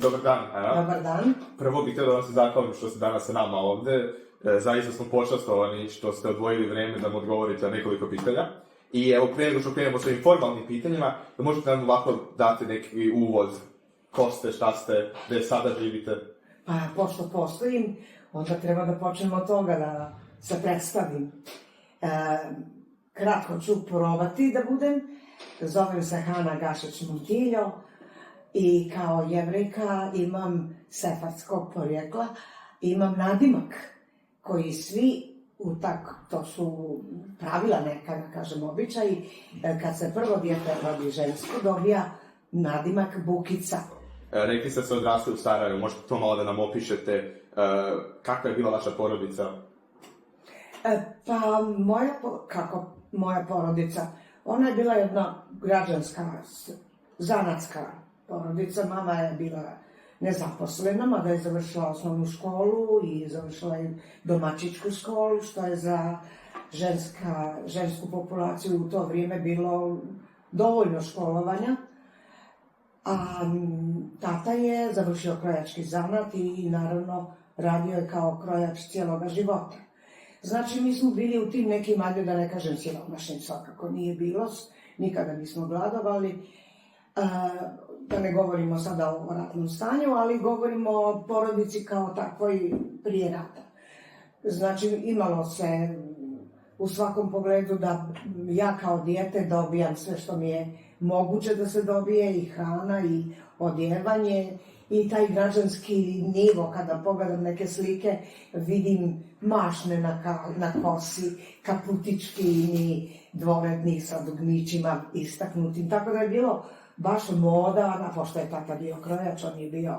Dobar dan, Ana. Dobar dan. Prvo bih htio da vam se zahvalim što ste danas sa nama ovde. Zaista smo počastovani što ste odvojili vreme da mu odgovorite na nekoliko pitanja. I evo, prije nego što krenemo sa ovim formalnim pitanjima, da možete nam ovako dati neki uvod. Ko ste, šta ste, gde sada živite? Pa, pošto postojim, onda treba da počnemo od toga da se predstavim. Kratko ću probati da budem. Zovem se Hana Gašić-Montiljo i kao jevrejka imam sefardskog porijekla. Imam nadimak koji svi, to su pravila neka, da kažem, običaj, kad se prvo dijete rodi žensko, dobija nadimak Bukica. Rekli ste se odrasli u Sarajevu, možete to malo da nam opišete, kakva je bila vaša porodica? Pa, moja porodica, ona je bila jedna građanska, zanatska porodica. Mama je bila nezaposlena, mada je završila osnovnu školu i završila je domaćičku školu, što je za žensku populaciju u to vrijeme bilo dovoljno školovanja. A tata je završio krojački zanat i naravno radio je kao krojač cijeloga života. Znači, mi smo bili u tim nekim, ajde da ne kažem siromašnim, svakako nije bilo, nikada nismo gladovali. Da ne govorimo sada o ratnom stanju, ali govorimo o porodici kao takvoj prije rata. Znači, imalo se u svakom pogledu da ja kao dijete dobijam sve što mi je moguće da se dobije, i hrana, i odjevanje, i taj građanski nivo. Kada pogledam neke slike, vidim mašne na kosi, kaputički, dvoretnih sa dugmićima istaknutim. Tako da je bilo baš moda, a pošto je tata bio krojač, on je bio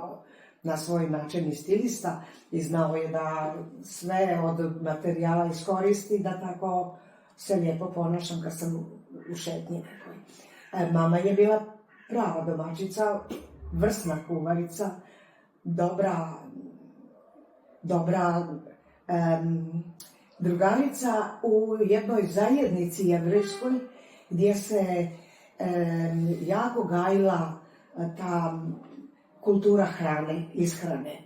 na svoj način i stilista i znao je da sve od materijala iskoristi, da tako se lijepo ponašam kad sam u šetnji nekoj. Mama je bila prava domaćica, vrsna kuvarica, dobra drugarica u jednoj zajednici jevrejskoj gdje se jako gajila ta kultura hrane, ishrane.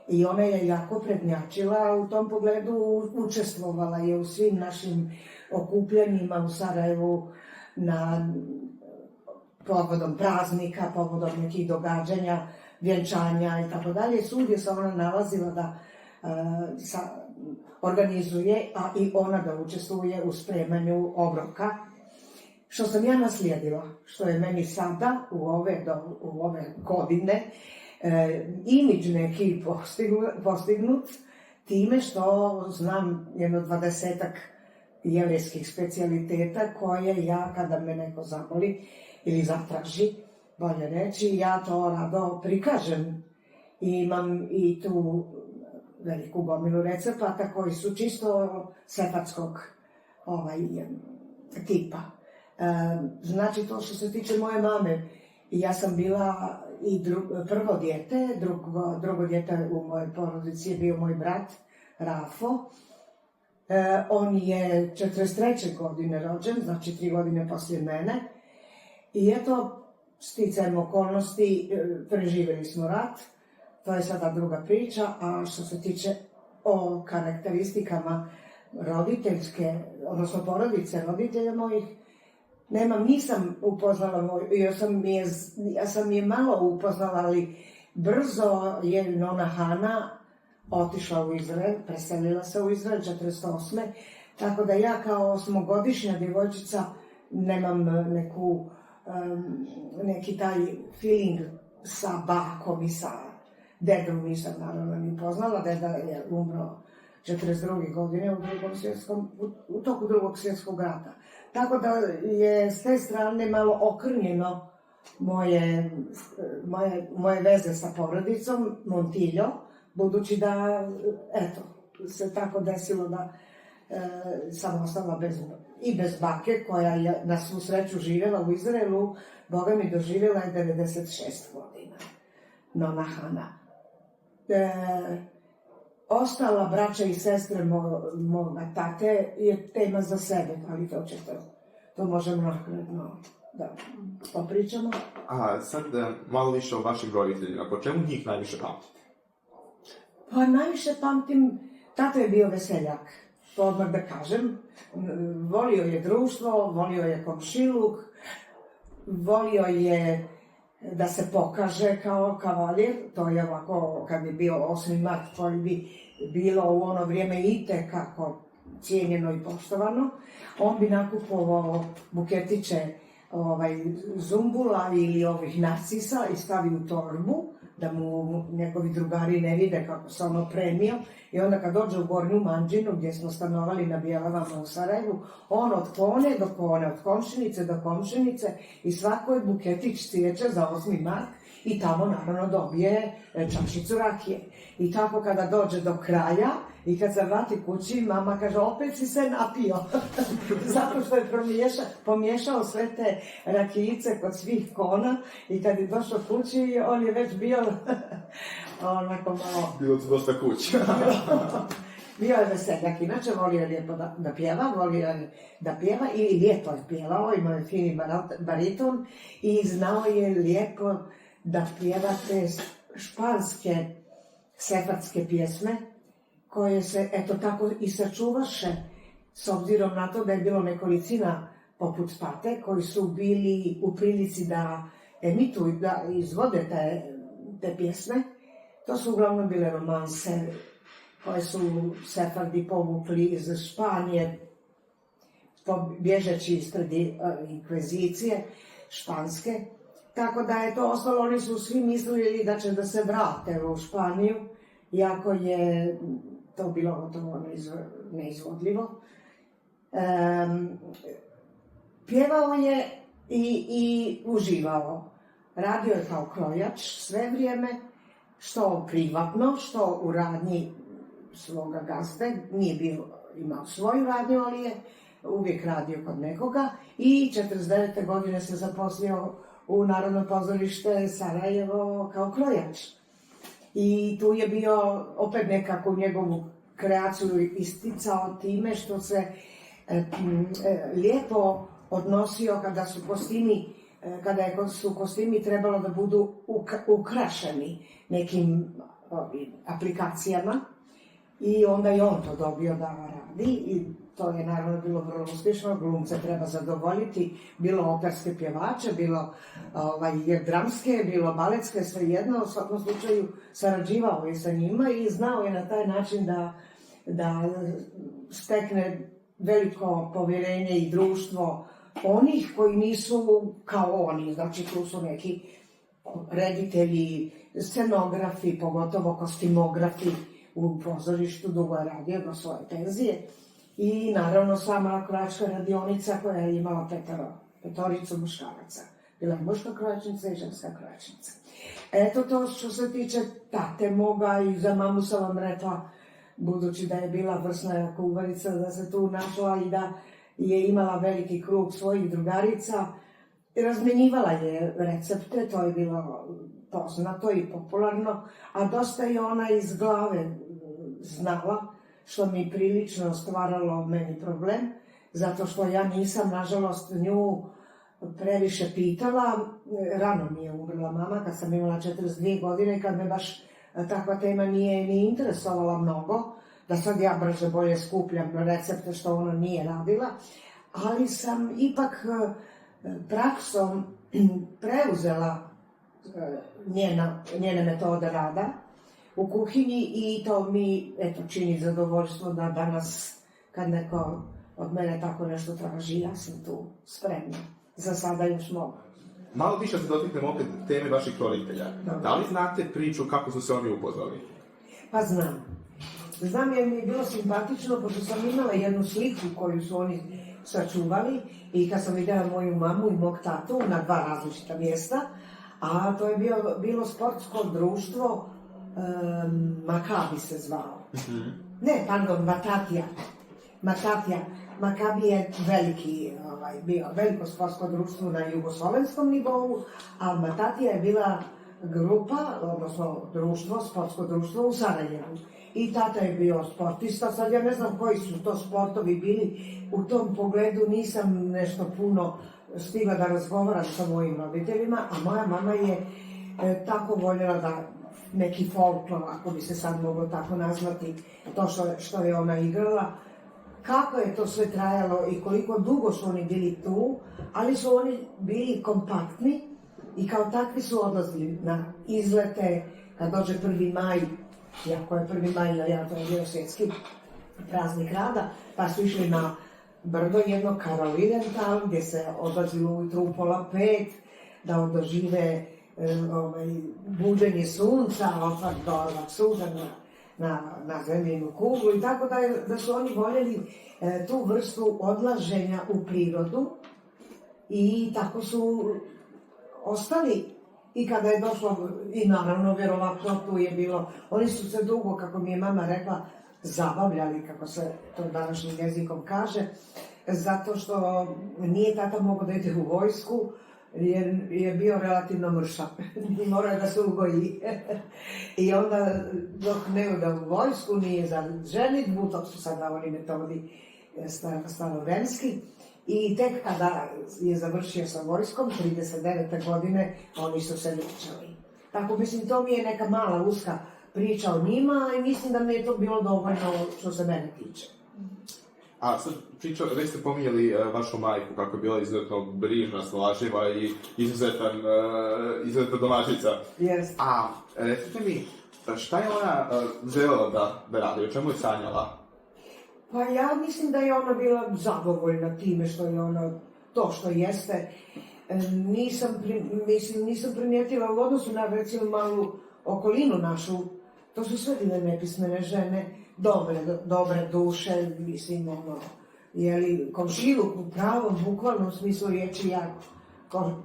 I ona je jako prednjačila u tom pogledu, učestvovala je u svim našim okupljanjima u Sarajevu povodom praznika, povodom nekih događanja, vjenčanja i tako dalje. Svugdje se ona nalazila da organizuje, a i ona da učestvuje u spremanju obroka. Što sam ja naslijedila, što je meni sada u ove godine imidž neki postignut time što znam jedno 20-ak jevrejskih specijaliteta koje ja, kada me neko zamoli ili zatraži, bolje reći, ja to rado prikažem. I imam i tu veliku gomilu recepata koji su čisto sefardskog tipa. Znači, to što se tiče moje mame, ja sam bila i prvo dijete, drugo dijete u mojoj porodici je bio moj brat Rafo. On je 43. godine rođen, znači 3 godine poslije mene. I eto, sticajem okolnosti, preživjeli smo rat, to je sada druga priča. A što se tiče o karakteristikama roditeljske, odnosno porodice roditelja mojih, nisam upoznala, ja sam je malo upoznala, ali brzo je nona Hana otišla u Izrael, preselila se u Izrael 1948. Tako da ja kao 8-godišnja djevojčica nemam neki taj feeling sa bakom i sa dedom, nisam naravno ni poznala. Deda je umro 1942. godine u toku Drugog svjetskog rata. Tako da je s te strane malo okrnjeno moje veze sa porodicom Montiljo, budući da, eto, se tako desilo da sam ostala bez bake, koja je na svu sreću živjela u Izraelu. Boga mi, doživjela je 96 godina, nona Hana. Ostala braća i sestre moga tate je tema za sebe, ali to možemo naknadno da popričamo. A sad malo više o vašim roditeljima. Po čemu njih najviše pamtite? Pa najviše pamtim, tato je bio veseljak, to odmah da kažem. Volio je društvo, volio je komšiluk, volio je da se pokaže kao kavaljer. To je ovako, kad bi bio 8. mart, koji bi bilo u ono vrijeme itekako cijenjeno i poštovano. On bi nakupovao buketiće zumbula ili ovih narcisa i stavio u torbu, da mu njegovi drugari ne vide kako se ono premio. I onda kad dođe u Gornju Manđinu, gdje smo stanovali na Bjelavama u Sarajevu, on od kone do kone, od komšinice do komšinice i svako je buketić cvijeća za 8. mart i tamo naravno dobije čašicu rakije. I tako kada dođe do kraja i kad se vrati kući, mama kaže, opet si se napio. Zato što je pomiješao sve te rakijice kod svih kona i kad je došao kući, on je već bio onako malo... Bilo tu dosta kuća. Bio je veseljak, inače volio je lijepo da pjeva ili lijepo je pjevao, imao je fini bariton i znao je lijepo da pjeva te španske sefardske pjesme koje se eto tako i sačuvaše s obzirom na to da je bilo nekolicina poput Pate koji su bili u prilici da emituju, da izvode te pjesme. To su uglavnom bile romanse koje su Sefardi povukli iz Španije, bježeći ispred inkvizicije španske. Tako da je to ostalo, oni su svi mislili da će da se vrate u Španiju, iako je to bilo gotovo neizvodljivo. Pjevao je i uživao. Radio je kao krojač sve vrijeme, što privatno, što u radnji svoga gazde. Nije imao svoju radnju, ali je uvijek radio kod nekoga. I 49. godine se zaposlio u Narodno pozorište Sarajevo kao krojač. I tu je bio opet nekako njegovu kreaciju isticao time što se lijepo odnosio kada su kostimi trebalo da budu ukrašeni nekim aplikacijama. I onda je on to dobio da radi i to je naravno bilo vrlo uspješno, glumce treba zadovoljiti, bilo operske pjevače, bilo dramske, bilo baletske, svejedno, u svakom slučaju sarađivao je sa njima i znao je na taj način da stekne veliko povjerenje i društvo onih koji nisu kao oni, znači tu su neki reditelji, scenografi, pogotovo kostimografi u pozorištu, dugo je radio do svoje penzije. I naravno sama krojačka radionica koja je imala petoricu muškaraca. Bila je muška krojačnica i ženska krojačnica. Eto to što se tiče tate moga i za mamu sam vam rekla, budući da je bila vrsna kuvarica, da se tu našla i da je imala veliki krug svojih drugarica. Razmenjivala je recepte, to je bilo poznato i popularno, a dosta je ona iz glave znala, što mi prilično stvaralo meni problem, zato što ja nisam, nažalost, nju previše pitala. Rano mi je umrla mama, kad sam imala 42 godine, kad me baš takva tema nije ni interesovala mnogo, da sad ja brže bolje skupljam recepte što ona nije radila, ali sam ipak praksom preuzela njene metode rada u kuhinji i to mi čini zadovoljstvo da danas kad neko od mene tako nešto traži, ja sam tu spremna. Za sada još mogu. Malo više se dotiknemo opet teme vaših roditelja. Da li znate priču kako su se oni upoznali? Pa znam. Znam jer mi je bilo simpatično, pošto sam imala jednu sliku koju su oni sačuvali i kad sam vidjela moju mamu i mog tatu na dva različita mjesta, a to je bilo sportsko društvo, Makabi se zvao. Matatija. Makabi je bio veliko sportsko društvo na jugoslovenskom nivou, a Matatija je bila grupa, odnosno sportsko društvo u Sarajevu. I tata je bio sportista, sad ja ne znam koji su to sportovi bili, u tom pogledu nisam nešto puno stigla da razgovaram sa mojim roditeljima, a moja mama je tako voljela da neki folklor, ako bi se sad moglo tako nazvati, to što je ona igrala, kako je to sve trajalo i koliko dugo su oni bili tu, ali su oni bili kompaktni i kao takvi su odlazili na izlete, kad dođe 1. maj, iako je 1. maj, ja, to je bio svjetski praznik rada, pa su išli na brdo jedno Karolidental, gdje se odlazilo ujutru u 4:30, da dožive buđenje sunca, otvar dolazak suza na zemljinu kuglu i tako da su oni voljeli tu vrstu odlaženja u prirodu i tako su ostali. I kada je došlo, i naravno, vjerovatno tu je bilo, oni su se dugo, kako mi je mama rekla, zabavljali, kako se to današnjim jezikom kaže, zato što nije tata mogao da ide u vojsku, jer je bio relativno mršav i morao je da se ugoji. I onda, dok ne ode u vojsku, nije za ženitbu, to su sada oni metodi starovenski. I tek kada je završio sa vojskom, 39. godine, oni su se ličali. Tako, mislim, to mi je neka mala uska priča o njima i mislim da mi je to bilo dovoljno što se mene tiče. A sad već ste pominjali vašu majku, kako je bila izuzetno brižna, snalažljiva i izuzetna domaćica. Yes. A recite mi, šta je ona željela da radi, o čemu je sanjala? Pa ja mislim da je ona bila zadovoljna time što je ona to što jeste. Nisam primijetila u odnosu na, recimo, malu okolinu našu, to su sve bile nepismene žene, dobre duše, mislim, komšiluk u pravom, bukvalnom smislu riječi, ja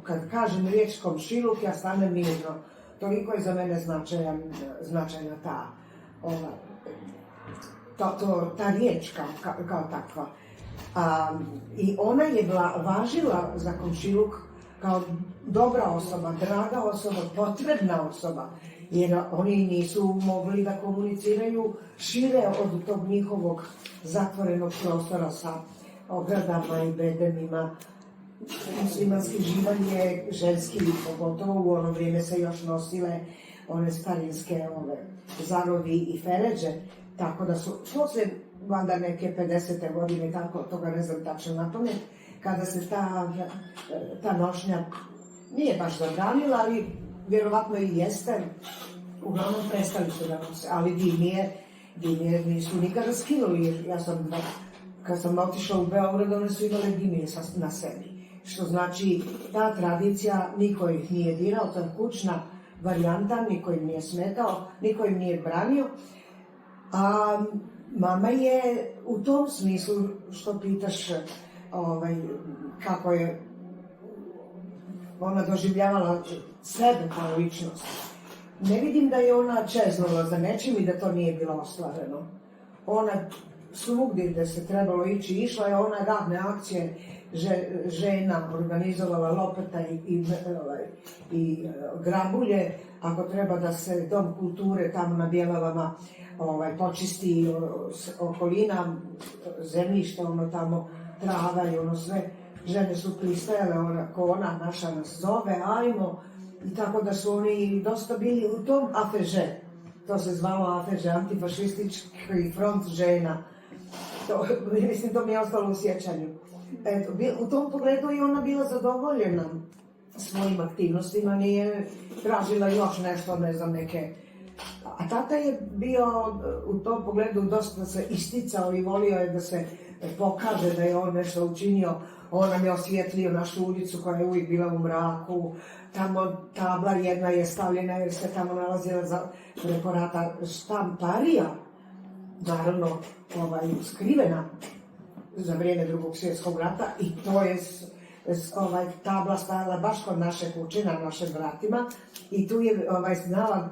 kad kažem riječ komšiluk, ja stanem mirno. Toliko je za mene značajna ta riječ kao takva. I ona je važila za komšiluk kao dobra osoba, draga osoba, potrebna osoba, jer oni nisu mogli da komuniciraju šire od tog njihovog zatvorenog prostora sa ogradama i bedemima. Muslimanski živalj je ženski, pogotovo u ono vrijeme se još nosile one starinske zarovi i feređe, tako da su, poslije valjda neke 50. godine, tako, toga ne znam tačno na pamet, kada se ta nošnja nije baš zabranila, ali vjerovatno i jeste, uglavnom prestali su da nose, ali dimije nisu nikada skinuli, jer ja sam, kad sam otišla u Beograd, one su imale dimije na sebi, što znači ta tradicija niko ih nije dirao, to je kućna varijanta, niko im nije smetao, niko im nije branio, a mama je u tom smislu, što pitaš, kako je ona doživljavala sebe kao ličnost. Ne vidim da je ona čeznula za nečim i da to nije bilo ostvareno. Ona svugdje gdje se trebalo ići, išla je ona radne akcije žena, organizovala lopeta i grabulje, ako treba da se dom kulture tamo na Bjelavama počisti okolina, zemljište, tamo trava i sve. Žene su pristajale, ako ona naša nas zove, ajmo. I tako da su oni dosta bili u tom AFŽ. To se zvalo AFŽ, antifašistički front žena. Mislim, to mi je ostalo u sjećanju. U tom pogledu je ona bila zadovoljena svojim aktivnostima, nije tražila još nešto, ne znam, neke. A tata je bio u tom pogledu dosta se isticao i volio je da se pokaže da je on nešto učinio. On nam je osvijetlio našu ulicu koja je uvijek bila u mraku. Tamo tabla jedna je stavljena jer se tamo nalazila preko rata štamparija, naravno skrivena za vrijeme Drugog svjetskog rata, i to je tabla stajala baš kod naše kuće, na našim vratima, i tu je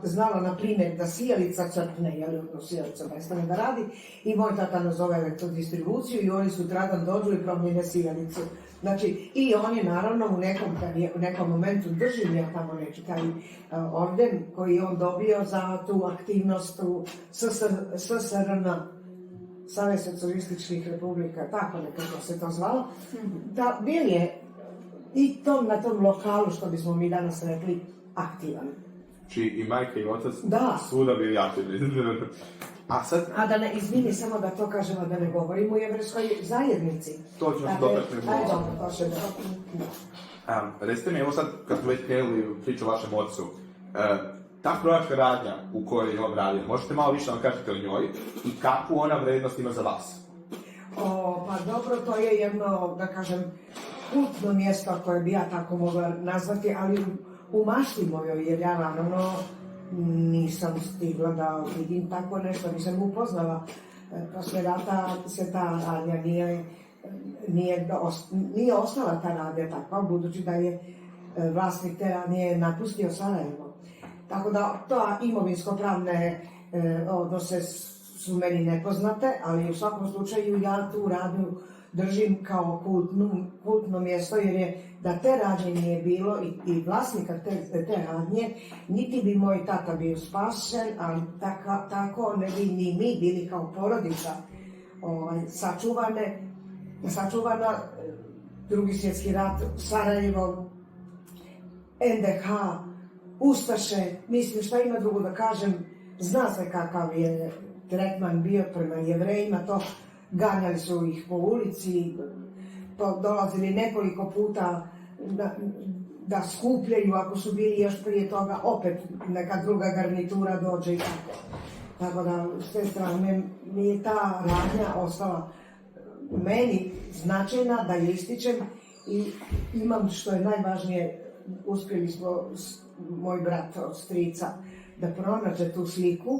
znala, na primjer, da sijalica crkne, sijalica prestane da radi, i moj tata nazove elektrodistribuciju i oni sutradan dođu i promijene sijalicu. Znači, i on je naravno u nekom momentu doživio tamo neki taj orden koji je on dobio za tu aktivnost u SSRN, Savez socijalističkih republika, tako nekako se to zvalo. Bil je i to na tom lokalu, što bismo mi danas rekli, aktivan. Či i majka i otac Da. svuda bili aktivni. A sad, A da ne, izvini samo da to kažemo, da ne govorim u jevrejskoj zajednici. to ćemo se dopetni. Ajde, dobro, to će da. Recite mi, evo sad, kad smo već krenuli priču o vašem ocu, ta krojačka radnja u kojoj je on radio, možete malo više nam kažete o njoj i kakvu ona vrednost ima za vas? Pa dobro, to je jedno, da kažem, kultno mjesto koje bi ja tako mogla nazvati, ali u mašti mojoj, jer ja naravno nisam stigla da vidim tako nešto, nisam upoznala. Posle rata se ta radnja nije ostala ta radnja takva, budući da je vlasnik te radnje napustio Sarajevo. Tako da to imovinsko-pravne odnose su meni nepoznate, ali u svakom slučaju ja tu radnju držim kao kultno mjesto, jer je da te radnje nije bilo i vlasnika te radnje, niti bi moj tata bio spašen, ali tako ne bi ni mi bili kao porodica sačuvana. Drugi svjetski rat, Sarajevo, NDH, Ustaše, mislim šta ima drugo da kažem, zna se kakav je tretman bio prema Jevrejima, to ganjali su ih po ulici, dolazili nekoliko puta da skupljaju, ako su bili još prije toga, opet neka druga garnitura dođe i tako. Tako da, s te strane, mi je ta radnja ostala meni značajna, da je ističem, i imam, što je najvažnije, uspjeli smo, moj brat od strica, da pronađe tu sliku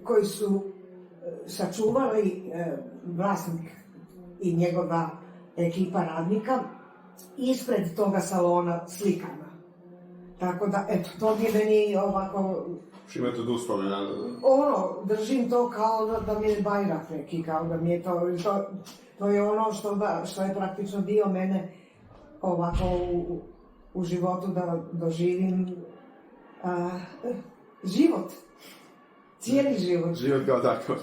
koju su sačuvali vlasnik i njegova ekipa radnika ispred toga salona slikama. Tako da, eto, to je meni ovako... Što imate od uspomena? Držim to kao da mi je bajrak neki, kao da mi je to je ono što je praktično dio mene ovako u životu, da doživim život. Cijeli život. Život kao tako.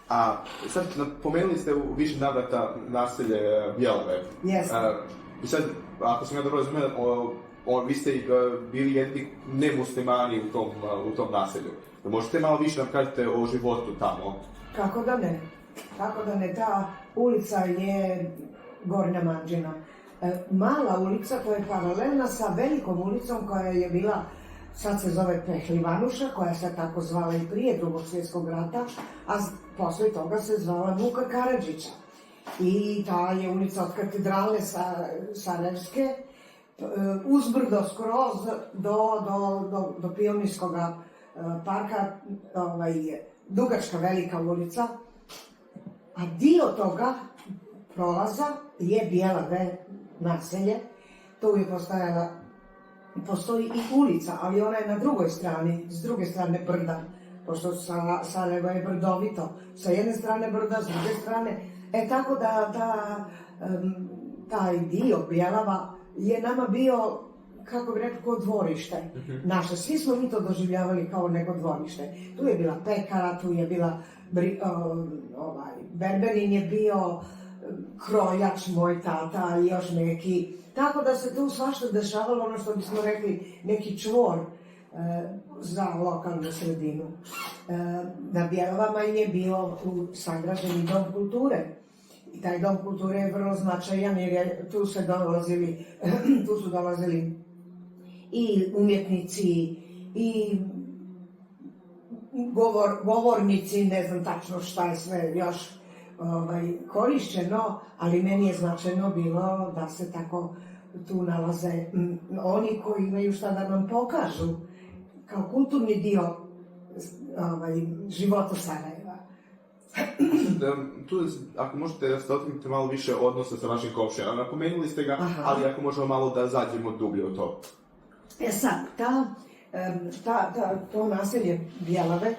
A sad, pomenuli ste u više navrata naselje Bjelave. Jeste. I sad, ako sam ja dobro razumio, vi ste bili jedni nemuslimani u tom naselju. Možete malo više nam kažete o životu tamo? Kako da ne? Ta ulica je Gornja Manđina. Mala ulica koja je paralelna sa velikom ulicom koja je bila, sad se zove Pehlivanuša, koja se tako zvala i prije Drugog svjetskog rata, a posle toga se zvala Vuka Karadžića. I ta je ulica od katedrale Sarajevske, uzbrdo skroz do Pionirskog parka, dugačka velika ulica, a dio toga prolaza je Bjelave naselje. Tu je postoji i ulica, ali ona je na drugoj strani, s druge strane brda, pošto Sarajevo je brdovito, sa jedne strane brda, s druge strane, tako da taj dio Bjelava je nama bio, kako bi rekao, kao dvorište naše. Svi smo mi to doživljavali kao neko dvorište. Tu je bila pekara, tu je bila berberin je bio, krojač moj tata i još neki. Tako da se tu svašta dešavalo, ono što bismo rekli, neki čvor za lokalnu sredinu. Na Bjelavama je bio sagrađeni dom kulture. I taj dom kulture je vrlo značajan, jer tu su dolazili i umjetnici, i govornici, ne znam tačno šta je sve još korišćeno, ali meni je značajno bilo da se tako tu nalaze oni koji imaju šta da nam pokažu kao kulturni dio života Sarajeva. Tu, ako možete da se otkrite malo više odnosa sa vašim komšijama, napomenuli ste ga, ali ako možemo malo da zađemo dublje u to. Sad, to naselje Bjelave,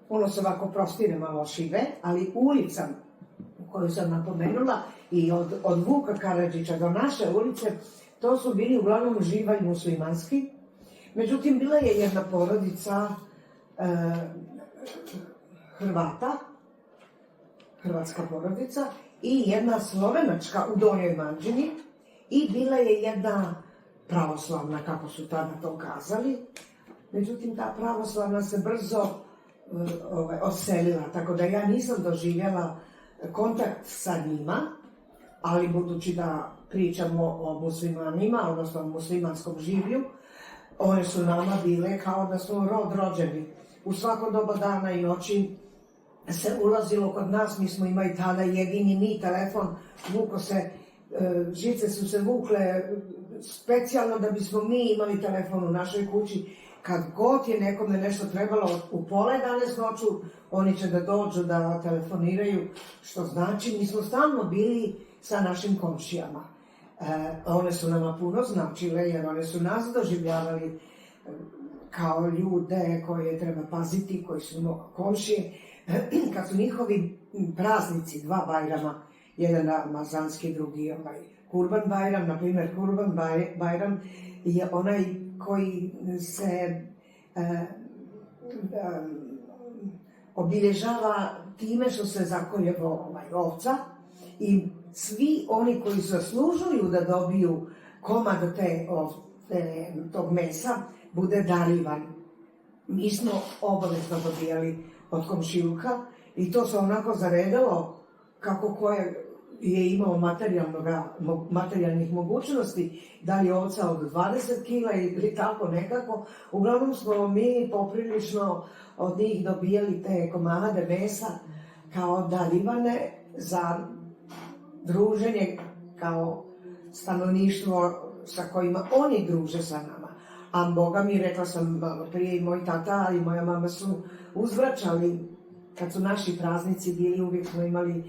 ono se ovako prostire malo šive, ali ulica koju sam napomenula i od Vuka Karadžića do naše ulice, to su bili uglavnom živalj muslimanski. Međutim, bila je jedna porodica Hrvata, hrvatska porodica, i jedna slovenačka u Donjoj Manđini i bila je jedna pravoslavna, kako su tada to kazali. Međutim, ta pravoslavna se brzo odselila, tako da ja nisam doživjela kontakt sa njima, ali budući da pričamo o muslimanima, odnosno o muslimanskom življu, one su nama bile kao da smo rod rođeni. U svako doba dana i noći se ulazilo kod nas, mi smo imali tada jedini mi telefon, žice su se vukle specijalno da bismo mi imali telefon u našoj kući. Kad god je nekome nešto trebalo u pola 11 noću, oni će da dođu da telefoniraju, što znači mi smo stalno bili sa našim komšijama. One su nama puno značile jer one su nas doživljavali kao ljude koje treba paziti, koji su komšije. Kad su njihovi praznici, 2 Bajrama, jedan Ramazanski, drugi Kurban Bajram, na primjer Kurban Bajram je onaj koji se obilježava time što se zakolje ovca i svi oni koji zaslužuju da dobiju komad tog mesa bude darivan. Mi smo obavezno dobijali od komšiluka i to se onako zaredalo kako ko je imao materijalnih mogućnosti, da li ovca od 20 kila ili tako nekako. Uglavnom smo mi poprilično od njih dobijali te komade mesa kao darivane za druženje kao stanovništvo sa kojima oni druže sa nama. A Boga mi, rekla sam malo prije, i moj tata i moja mama su uzvraćali. Kad su naši praznici bili, uvijek smo imali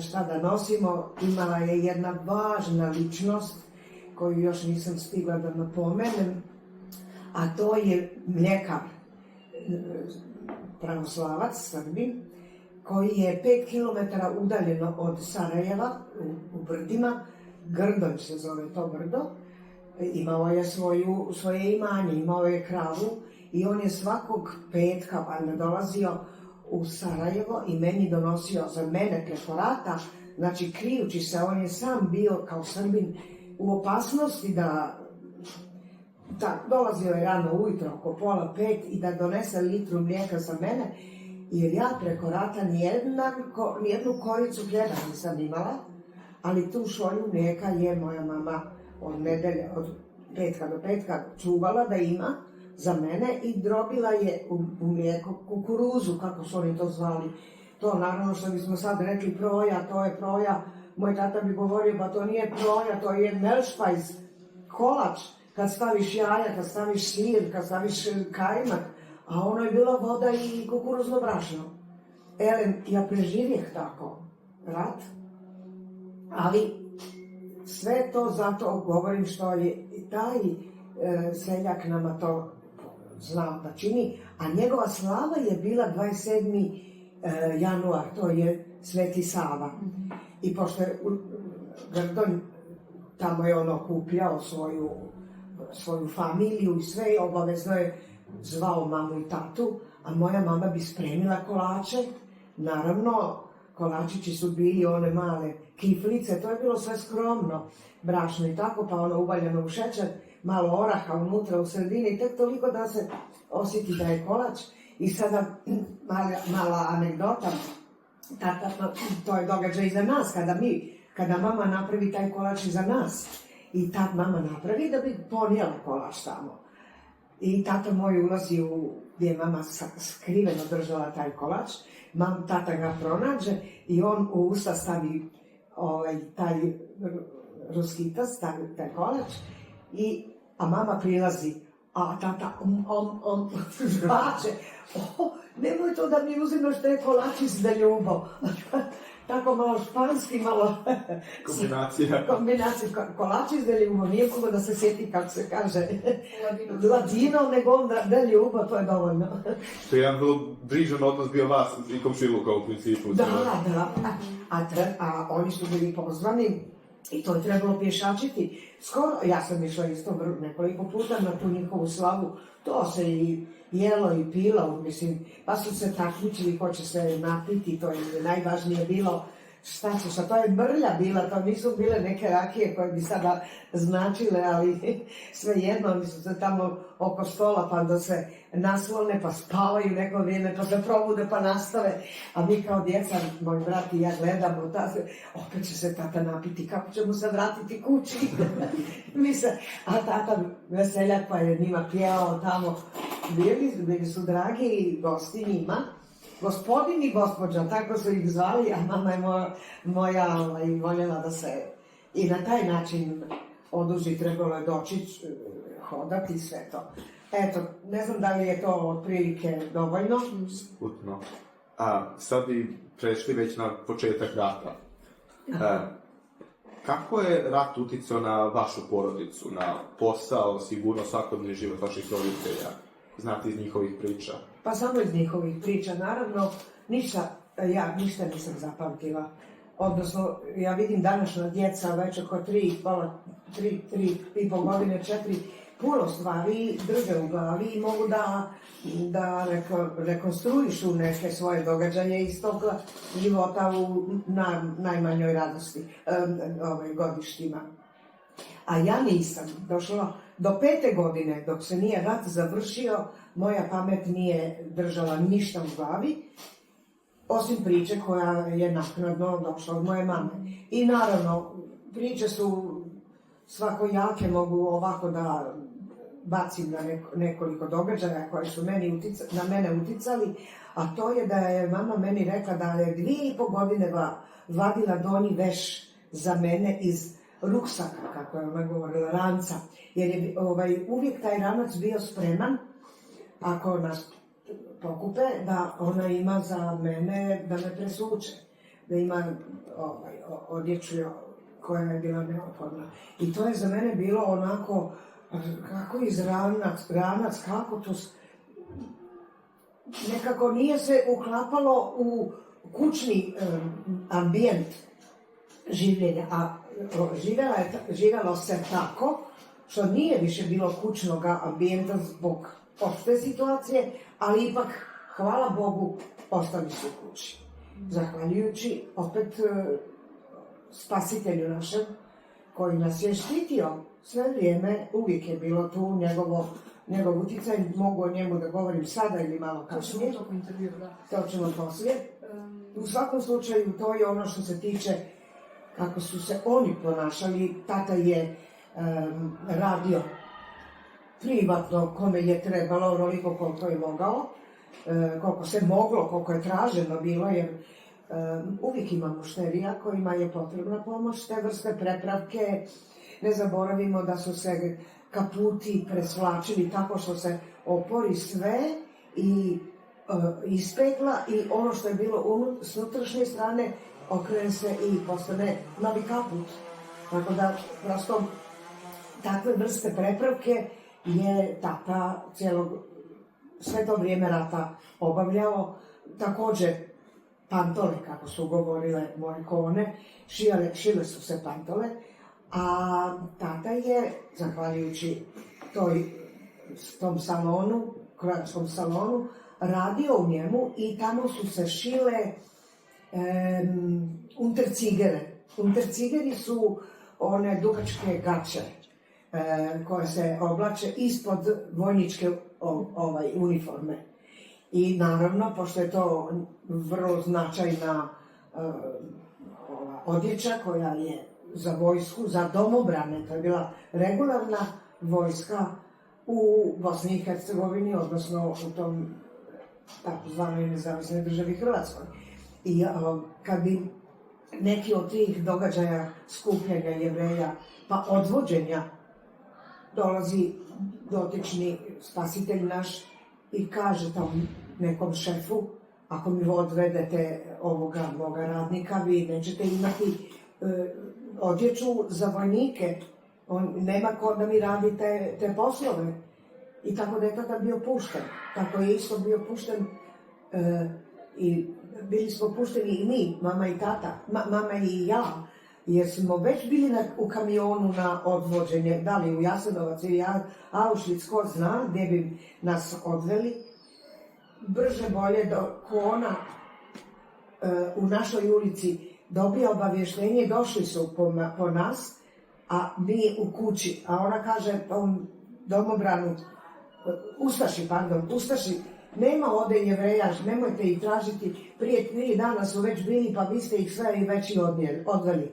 šta da nosimo. Imala je jedna važna ličnost koju još nisam stigla da napomenem, a to je mljekar, pravoslavac, Srbin, koji je 5 kilometara udaljeno od Sarajeva, u brdima, Grdonj se zove to brdo. Imao je svoje imanje, imao je kravu i on je svakog petka valjda dolazio u Sarajevo i meni donosio za mene preko rata, znači krijući se, on je sam bio kao Srbin u opasnosti da dolazio je rano ujutro oko 4:30 i da donese litru mlijeka za mene, jer ja preko rata nijednu koricu hljeba nisam imala, ali tu šolju mlijeka je moja mama od nedelje, od petka do petka čuvala da ima za mene i drobila je u mlijeko kukuruzu, kako su oni to zvali. To naravno što bismo sad rekli proja, to je proja. Moj tata bi govorio, pa to nije proja, to je melšpajz, kolač. Kad staviš jaja, kad staviš sir, kad staviš kajmak, a ono je bila voda i kukuruzno brašno. Ja preživjeh tako rat, ali sve to zato govorim što je taj seljak nama to znao da čini, a njegova slava je bila 27. januar, to je Sveti Sava. I pošto je Grdonj, tamo je on okupljao svoju familiju i sve, obavezno je zvao mamu i tatu, a moja mama bi spremila kolače. Naravno, kolačići su bili one male kiflice, to je bilo sve skromno, brašno i tako, pa ono uvaljeno u šećer, malo oraha unutra u sredini, tek toliko da se osjeti da je kolač. I sada mala anegdota, to je događaj za nas, kada mama napravi taj kolač za nas. I tad mama napravi da bi ponijela kolač tamo. I tata moj ulazi gdje je mama skriveno držala taj kolač, tata ga pronađe i on u usta stavi taj ruskita, stavi taj kolač, a mama prilazi, a tata žvače, nemoj to da mi uzimaš te kolačić za ljubav. Tako malo španski, malo kombinacija kolačić za ljubav, nije mogo da se sjeti kako se kaže ladino, nego onda da ljubav, to je dovoljno. To je jedan vrlo brižan odnos bio vas i komšiluka u principu. Da, a oni su bili pozvani i to je trebalo pješačiti. Skoro, ja sam išla isto nekoliko puta na tu njihovu slavu, to se i jelo i pilo, mislim, pa su se takmičili ko će se napiti, to je najvažnije bilo šta će sad, to je mrlja bila, to nisu bile neke rakije koje bi sada značile, ali svejedno, oni su se tamo oko stola pa da se naslone, pa spavaju neko vrijeme, pa se probude, pa nastave, a mi kao djeca, moj brat i ja gledamo, opet će se tata napiti, kako ćemo se vratiti kući? A tata veseljak pa je njima pjevao tamo, bili su dragi gosti njima, gospodin i gospođa, tako su ih zvali, a mama je moja voljela da se i na taj način oduži, trebalo je doći hodati i sve to. Eto, ne znam da li je to otprilike dovoljno. Sputno. Sad bi prešli već na početak rata. Kako je rat uticao na vašu porodicu, na posao, sigurno svakodnevni život vaših roditelja? Znate iz njihovih priča? Pa samo iz njihovih priča, naravno, ja ništa nisam zapamtila. Odnosno, ja vidim današnja djeca već oko 3,5 godine, 4, puno stvari drže u glavi i mogu da rekonstruišu neke svoje događaje iz tog života na najmanjoj radosti, godištima. A ja nisam došla do 5. godine, dok se nije rat završio, moja pamet nije držala ništa u glavi, osim priče koja je naknadno došla od moje mame. I naravno, priče su svakojake, mogu ovako da bacim na nekoliko događaja koje su na mene uticali, a to je da je mama meni rekla da je 2,5 godine vadila donji veš za mene iz ruksaka, kako je ona govorila, ranca, jer je uvijek taj ranac bio spreman, ako nas pokupe, da ona ima za mene da me presuče, da ima odjeću koja je bila neophodna. I to je za mene bilo onako, kako iz ranac, kako to nekako nije se uklapalo u kućni ambijent življenja, a živjelo se tako što nije više bilo kućnog ambijenta zbog opšte situacije, ali ipak, hvala Bogu, ostali su kući. Zahvaljujući opet spasitelju našem, koji nas je štitio sve vrijeme, uvijek je bilo tu njegov utjecaj, mogu o njemu da govorim sada ili malo kasnije. To ćemo poslije. U svakom slučaju, to je ono što se tiče kako su se oni ponašali. Tata je radio privatno kome je trebalo, onoliko koliko je mogao, koliko se moglo, koliko je traženo bilo, jer uvijek ima mušterija kojima je potrebna pomoć, te vrste prepravke. Ne zaboravimo da su se kaputi presvlačili tako što se opori sve i ispegla i ono što je bilo s unutrašnje strane okrene se i postane novi kaput. Tako da, prosto, takve vrste prepravke je tata sve to vrijeme rata obavljao. Također, pantole, kako su govorile moje kone, šile su se pantole, a tata je, zahvaljujući tom salonu, krojačkom salonu, radio u njemu i tamo su se šile untercigere. Untercigeri su one dugačke gaće koje se oblače ispod vojničke uniforme. I naravno, pošto je to vrlo značajna odjeća koja je za vojsku, za domobrane, to je bila regularna vojska u Bosni i Hercegovini, odnosno u tom takozvanoj nezavisnoj državi Hrvatskoj. I kad bi neki od tih događaja skupljanja Jevreja pa odvođenja dolazi dotični spasitelj naš i kaže tom nekom šefu, ako mi odvedete ovoga moga radnika, vi nećete imati odjeću za vojnike, on nema ko da mi radi te poslove. I tako da je tada bio pušten. Tako je isto bio pušten i bili smo pušteni i mi, mama i tata, mama i ja, jer smo već bili u kamionu na odvođenje, da li u Jasenovac ili Auschwitz, ko zna gdje bi nas odveli. Brže bolje do Kona u našoj ulici dobija obavještenje, došli su po nas, a mi u kući, a ona kaže tom domobranu, Ustaši, nema ovde Jevreja, nemojte ih tražiti, prije 3 dana su već bili, pa vi ste ih sve i već i odveli.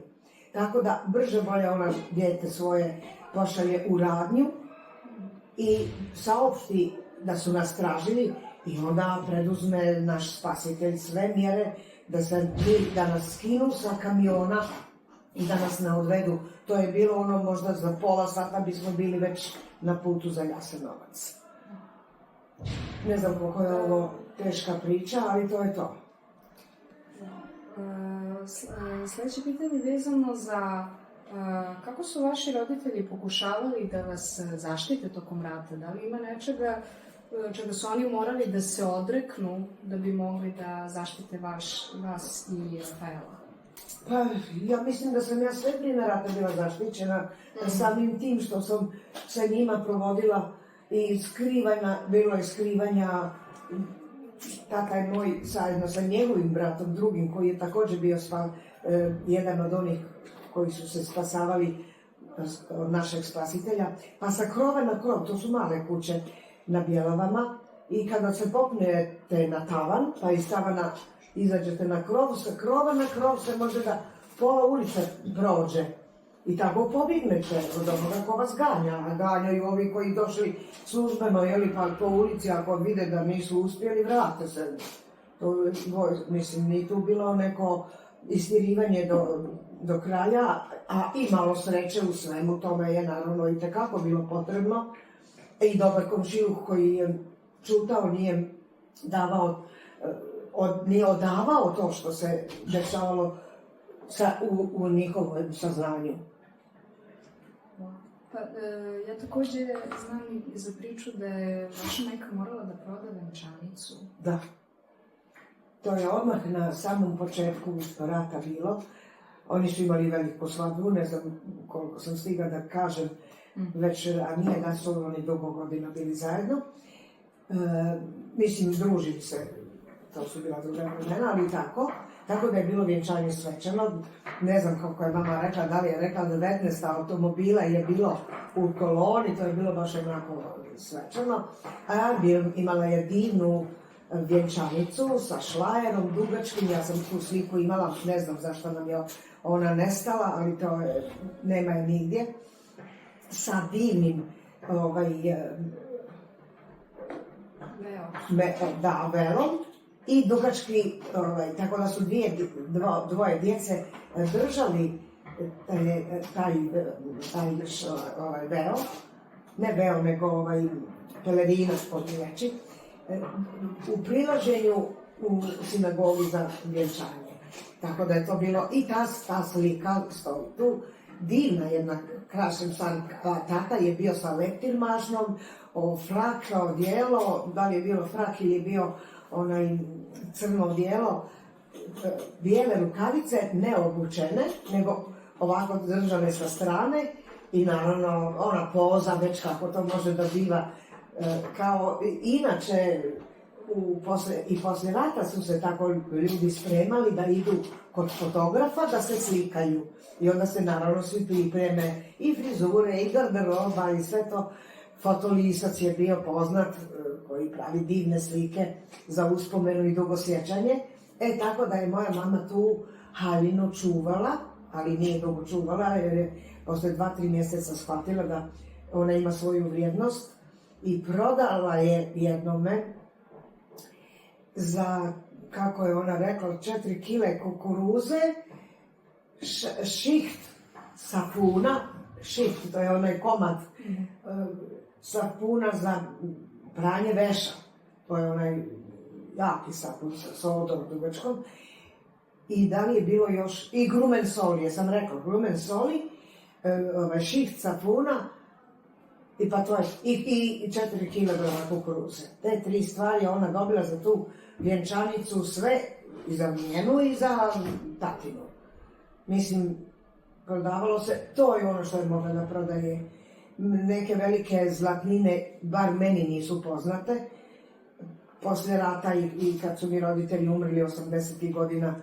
Tako da brže bolje ona dijete svoje pošalje u radnju i saopšti da su nas tražili i onda preduzme naš spasitelj sve mjere da nas skinu sa kamiona i da nas ne odvedu. To je bilo ono možda za pola sata bismo bili već na putu za Jasenovac. Ne znam koliko je ovo teška priča, ali to je to. Sljedeće pitanje vezano za kako su vaši roditelji pokušavali da vas zaštite tokom rata? Da li ima nečega čega su oni morali da se odreknu da bi mogli da zaštite vas i Rafaela? Pa, ja mislim da sam ja sve vrijeme rata bila zaštićena samim tim što sam sa njima provodila i skrivanja, bilo je skrivanja. Tata je moj zajedno sa njegovim bratom drugim koji je također bio jedan od onih koji su se spasavali od našeg spasitelja, pa sa krova na krov, to su male kuće na Bjelavama, i kada se popnete na tavan, pa iz tavana izađete na krov, sa krova na krov se može da pola ulice prođe. I tako pobignete od onoga ko vas ganja, a ganjaju ovi koji došli službeno, pa po ulici, ako vide da nisu uspjeli, vrate se. Mislim, nije tu bilo neko istirivanje do kraja, a i malo sreće u svemu tome je naravno i tekako bilo potrebno. I dobar komšiluk koji je čutao, nije odavao to što se dešavalo u njihovom saznanju. Pa, ja također znam i za priču da je vaša majka morala da proda venčanicu. Da. To je odmah na samom početku rata bilo. Oni su imali veliku svadbu, ne znam koliko sam stigla da kažem, već ranije da su oni dugo godina bili zajedno. Mislim, družili se, to su bila druga vremena, ali tako. Tako da je bilo vjenčanje svečano. Ne znam kako je mama rekla, da li je rekla 19 automobila je bilo u koloni, to je bilo baš onako svečano. A ja imala je divnu vjenčanicu sa šlajerom dugačkim, ja sam tu sliku imala, ne znam zašto nam je ona nestala, ali to je, nema je nigdje. Sa divnim velom i dugački, tako da su dvoje djece držali taj veo, ne veo, nego pelerina spodnjeći, u prilaženju u sinagogu za vjenčanje. Tako da je to bilo i ta slika stoji tu, divna jedna krašen san. Tata je bio sa leptirmažnom, frak, odijelo, da li je bilo frak ili je bio onaj crno odijelo, bijele rukavice, ne obučene, nego ovako držane sa strane i naravno ona poza, već kako to može da biva, kao inače i posle rata su se tako ljudi spremali da idu kod fotografa da se slikaju i onda se naravno svi pripreme i frizure i garderoba i sve to. Fotolisac je bio poznat koji pravi divne slike za uspomenu i dugo sjećanje. Tako da je moja mama tu haljinu čuvala, ali nije dugo čuvala jer je posle 2-3 mjeseca shvatila da ona ima svoju vrijednost i prodala je jednome za, kako je ona rekla, 4 kile kukuruze, šiht sapuna, šiht, to je onaj komad sapuna za pranje veša, to je onaj jaki sapun sa sodom dugačkom, i da li je bilo još, i grumen soli, jesam rekla, grumen soli, šiht sapuna, i pa to je, i 4 kilograma kukuruze. Te 3 stvari ona dobila za tu vjenčanicu, sve i za njenu i za tatinu. Mislim, prodavalo se, to je ono što je mogla da prodaje. Neke velike zlatnine, bar meni nisu poznate. Posle rata i kad su mi roditelji umrli 80. godina,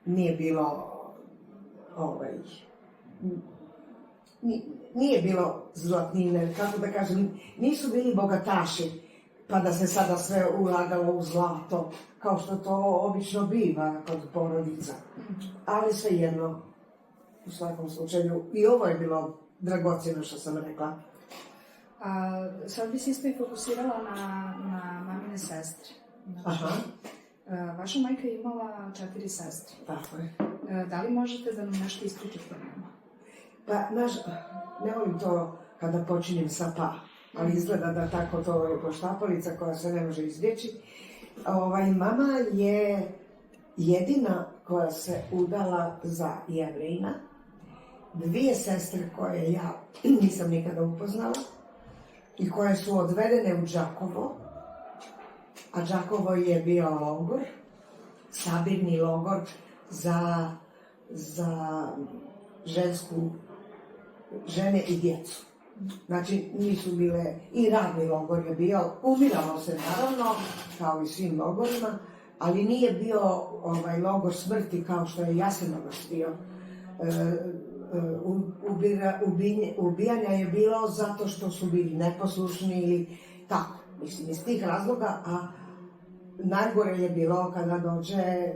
nije bilo nije bilo zlatnine, kako da kažem, nisu bili bogataši, pa da se sada sve ulagalo u zlato, kao što to obično biva kod porodica. Ali svejedno, u svakom slučaju, i ovo je bilo dragocjeno što sam rekla. Sad bi se isto i fokusirala na mamine sestre. Znači, vaša majka je imala 4 sestre. Tako je. Da li možete da nam nešto ispričate o njima? Pa, ne volim to kada počinjem sa pa, ali izgleda da tako to je poštapalica koja se ne može izbjeći. Mama je jedina koja se udala za Jevrejina. 2 sestre koje ja nisam nikada upoznala i koje su odvedene u Đakovo, a Đakovo je bio logor, sabirni logor za žene i djecu. Znači, nisu bile, i radni logor je bio, umiralo se naravno, kao i svim logorima, ali nije bio logor smrti kao što je Jasenovac bio. Ubijanja je bilo zato što su bili neposlušni ili tako, mislim, iz tih razloga, a najgore je bilo kada dođe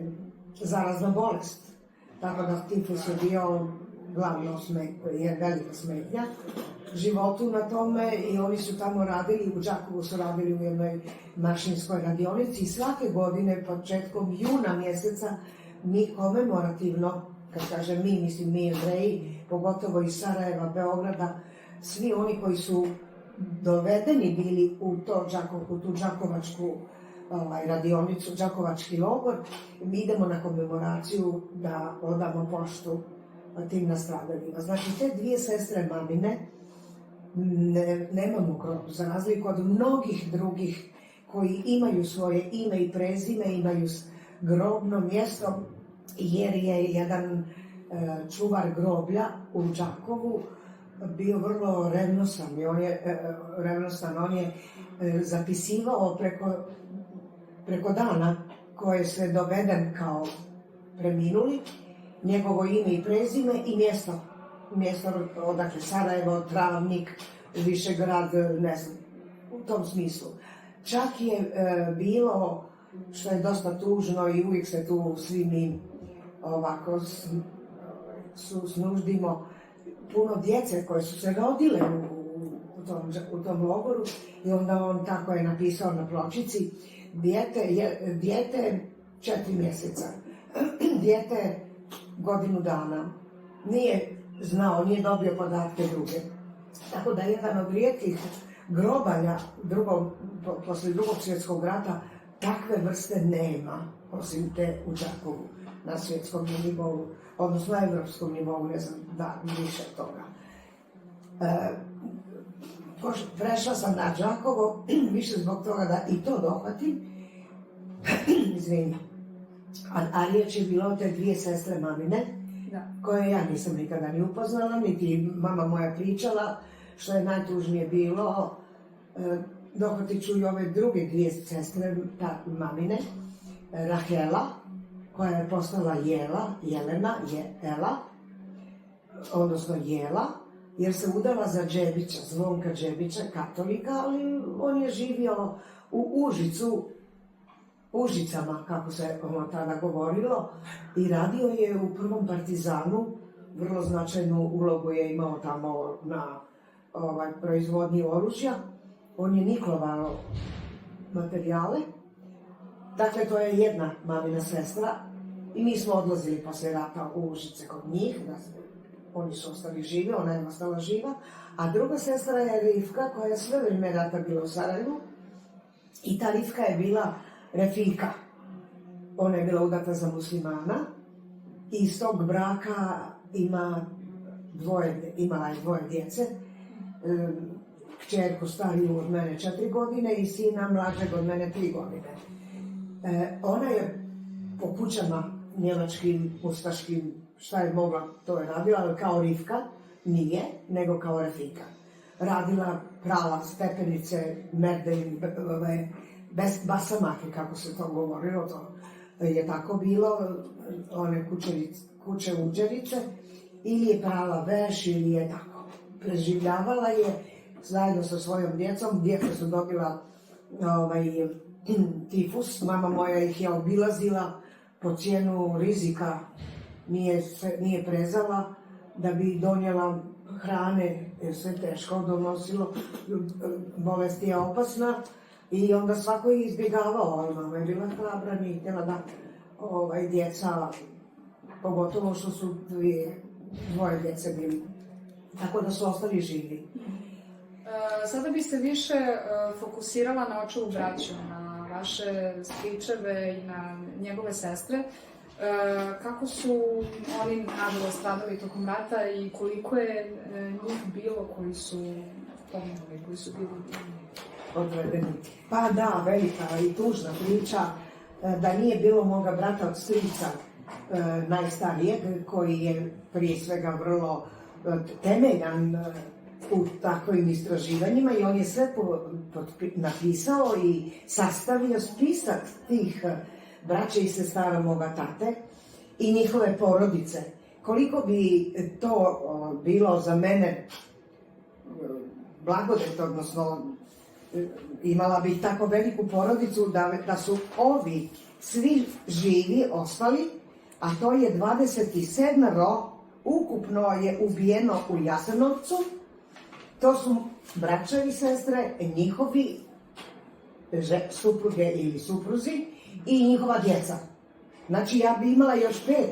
zarazna bolest. Tako da tifus je bio glavno velika smetnja životu na tome i oni su tamo radili, u Đakovu su radili u jednoj mašinskoj radionici i svake godine početkom juna mjeseca mi komemorativno, kad kažem mi, mislim mi Jevreji, pogotovo iz Sarajeva, Beograda, svi oni koji su dovedeni bili u tu đakovačku radionicu, đakovački logor, mi idemo na komemoraciju da odamo poštu tim nastradalima. Znači, te 2 sestre mamine nemamo grob, za razliku od mnogih drugih koji imaju svoje ime i prezime, imaju grobno mjesto, jer je jedan čuvar groblja u Đakovu bio vrlo revnostan. On je zapisivao preko dana koje se doveden kao preminuli, njegovo ime i prezime i mjesto odakle Sarajevo, Travnik, Višegrad, ne znam, u tom smislu. Čak je bilo, što je dosta tužno i uvijek se tu svi mi ovako snuždimo, puno djece koje su se rodile u tom logoru i onda on tako je napisao na pločici dijete 4 mjeseca, dijete godinu dana. Nije znao, nije dobio podatke druge. Tako da jedan od rijetkih grobalja posle Drugog svjetskog rata takve vrste nema, osim te u Đakovu, na svjetskom nivou, odnosno na evropskom nivou, ne znam da više toga. Prešla sam na Đakovo, više zbog toga da i to dohvatim, izvini. A riječ je bilo o te 2 sestre mamine, koje ja nisam nikada ni upoznala, niti mama moja pričala, što je najtužnije bilo. Dohvatit ću i ove druge 2 sestre mamine, Rahela, koja je postala Jelena, odnosno Jela, jer se udala za Džebića, Zvonka Džebića, katolika, ali on je živio u Užicama, kako se tada govorilo, i radio je u prvom partizanu, vrlo značajnu ulogu je imao tamo na proizvodnji oružja. On je niklovao materijale. Dakle, to je jedna mamina sestra i mi smo odlazili posle rata u Užice kod njih. Oni su ostali živi, ona je ostala živa. A druga sestra je Rivka, koja je sve vrijeme rata bila u Sarajevu. I ta Rivka je bila Refika. Ona je bila udata za muslimana i iz tog braka imala je 2 djece. Kćerku stariju od mene 4 godine i sina mlađeg od mene 3 godine. Ona je po kućama njemačkim, ustaškim, šta je mogla, to je radila, ali kao Rivka nije, nego kao Refika. Radila, prala stepenice, merdelj, bez basamake, kako se to govorilo, to je tako bilo. One kuće Uđerice, ili je prala veš, ili je tako. Preživljavala je zajedno sa svojom djecom. Djeca su dobila tifus, mama moja ih je obilazila po cijenu rizika, nije prezala da bi donijela hrane, jer sve teško donosilo, bolest je opasna i onda svako je izbjegavao, ali mama je bila hrabra, nije htjela da djeca, pogotovo što su dvoje djece bili, tako da su ostali živi. Sada bi se više fokusirala na očevu braću, na vaše stričeve i na njegove sestre. Kako su oni, nažalost, stradali tokom rata i koliko je njih bilo koji su poginuli, koji su bili odvedeni? Pa da, velika i tužna priča da nije bilo moga brata od strica najstarijeg, koji je prije svega vrlo temeljan u takvim istraživanjima i on je sve napisao i sastavio spisak tih braće i sestara moga tate i njihove porodice. Koliko bi to bilo za mene blagodet, odnosno imala bih tako veliku porodicu da su ovi svi živi ostali, a to je 27 ukupno je ubijeno u Jasenovcu. To su braća i sestre, njihovi supruge ili supruzi i njihova djeca. Znači ja bi imala još 5,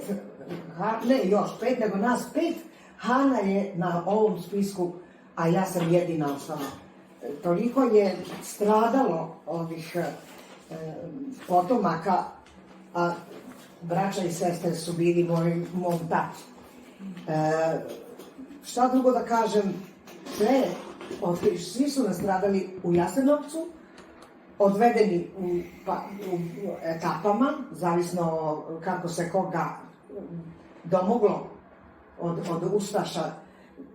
nego nas 5. Hana je na ovom spisku, a ja sam jedina ostala. Toliko je stradalo ovih potomaka, a braća i sestre su bili mom tatu. Šta drugo da kažem, svi su nastradali u Jasenovcu, odvedeni u etapama, zavisno kako se koga domoglo od ustaša,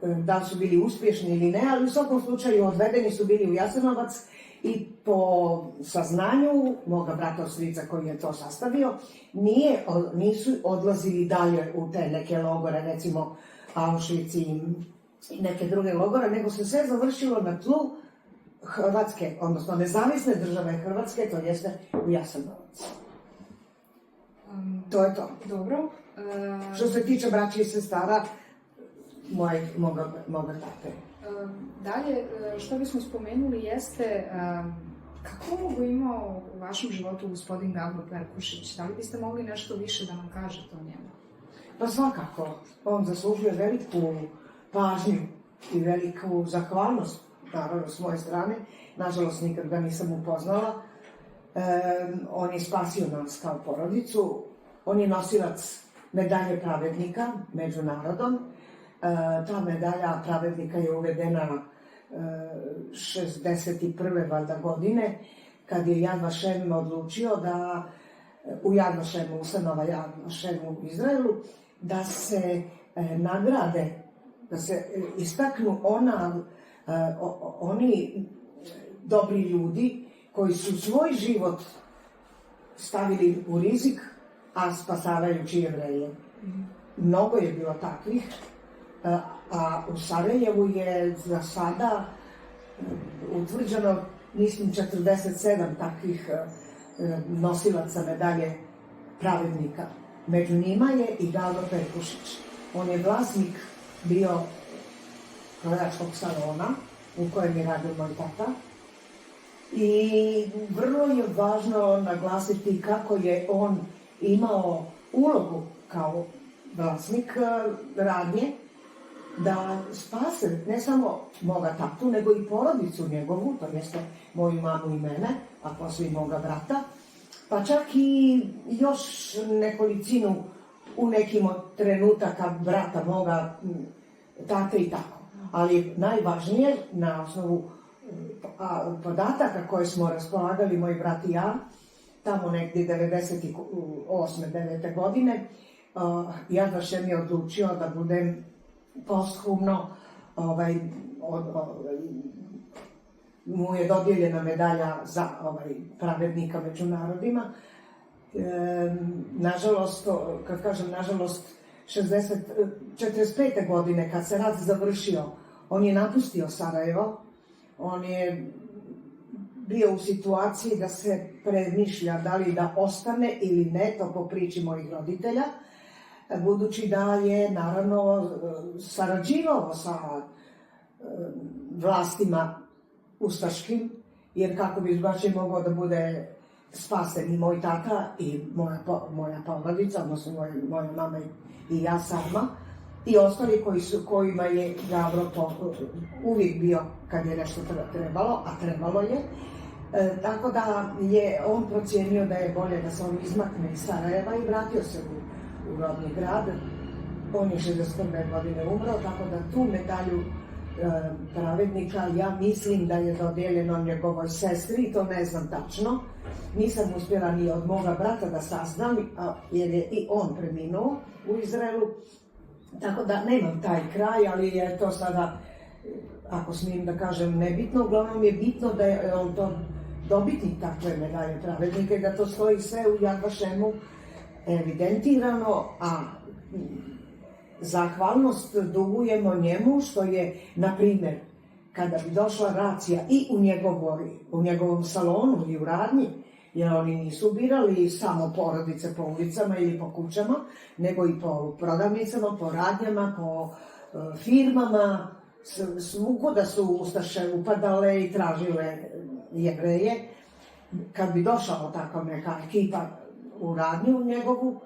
da li su bili uspješni ili ne, ali u svakom slučaju odvedeni su bili u Jasenovac i po saznanju moga brata od strica koji je to sastavio, nisu odlazili dalje u te neke logore, recimo Auschwitz i neke druge logore, nego se sve završilo na tlu Hrvatske, odnosno nezavisne države Hrvatske, to jeste u Jasenovac. To je to. Dobro. Što se tiče braća i sestara moga tate. Dalje, što bismo spomenuli jeste kako ulogu imao u vašem životu gospodin Gabor Perkušić? Da li biste mogli nešto više da nam kažete o njemu? Pa svakako, on zaslužuje veliku pažnju i veliku zahvalnost, naravno s moje strane. Nažalost, nikad ga nisam upoznala. On je spasio nas kao porodicu. On je nosilac medalje pravednika među narodom. Ta medalja pravednika je uvedena 61. valjda godine, kad je Yad Vashem odlučio da u Yad Vashemu, ustanova Yad Vashem u Izraelu, da se nagrade, da se istaknu oni dobri ljudi koji su svoj život stavili u rizik, a spasavajući Jevreje. Mnogo je bilo takvih, a u Sarajevu je za sada utvrđeno, mislim, 47 takvih nosilaca medalje pravednika. Među njima je i Gabor Perkušić. On je vlasnik bio krojačkog salona u kojem je radio moj tata. I vrlo je važno naglasiti kako je on imao ulogu kao vlasnik radnje da spase ne samo moga tatu, nego i porodicu njegovu, to jeste moju mamu i mene, a poslije i moga brata, pa čak i još nekolicinu u nekim od trenutaka brata moga tate i tako. Ali najvažnije, na osnovu podataka koje smo raspolagali, moj brat i ja, tamo negdje 98. 9. godine, Yad Vashem je odlučio da budem posthumno, mu je dodijeljena medalja za pravednika među narodima. Nažalost, kad kažem nažalost, 45. godine, kad se rat završio, on je napustio Sarajevo, on je bio u situaciji da se premišlja da li da ostane ili ne, to po priči mojih roditelja, budući da je naravno sarađivao sa vlastima ustaškim, jer kako bi drugačije mogao da bude spasen i moj tata i moja porodica, odnosno moja mama i ja sama, i ostali kojima je Gavro uvijek bio kad je nešto trebalo, a trebalo je. Tako da je on procijenio da je bolje da se on izmakne iz Sarajeva i vratio se u rodni grad. On je 61. godine umro, tako da tu medalju pravednika ja mislim da je dodijeljeno njegovoj sestri, to ne znam tačno. Nisam uspjela ni od moga brata da saznam, jer je i on preminuo u Izraelu. Tako da nemam taj kraj, ali je to sada, ako smijem da kažem, nebitno. Uglavnom je bitno da je on to dobitnik takve medalje pravednika i da to stoji sve u Yad Vashemu evidentirano, a zahvalnost dugujemo njemu što je, na primjer, kada bi došla racija i u njegovom salonu i u radnji, jer oni nisu birali samo porodice po ulicama ili po kućama, nego i po prodavnicama, po radnjama, po firmama, svukuda su ustaše upadale i tražile Jevreje. Kad bi došla takva neka ekipa u radnju njegovu,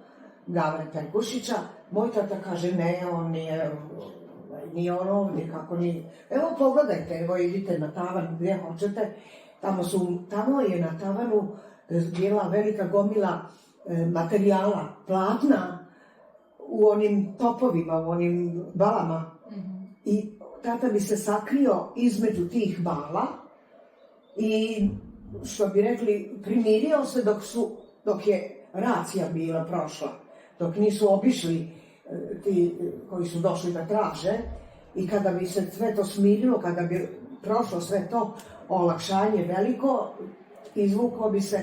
Gavre Perkušića, moj tata kaže, ne, on nije on ovdje, kako nije. Evo pogledajte, evo idite na tavan gdje hoćete, tamo je na tavanu bila velika gomila materijala, platna, u onim topovima, u onim balama. I tata bi se sakrio između tih bala i, što bi rekli, primirio se dok je racija bila prošla, dok nisu obišli ti koji su došli da traže, i kada bi se sve to smirilo, kada bi prošlo sve to olakšanje veliko, izvuklo bi se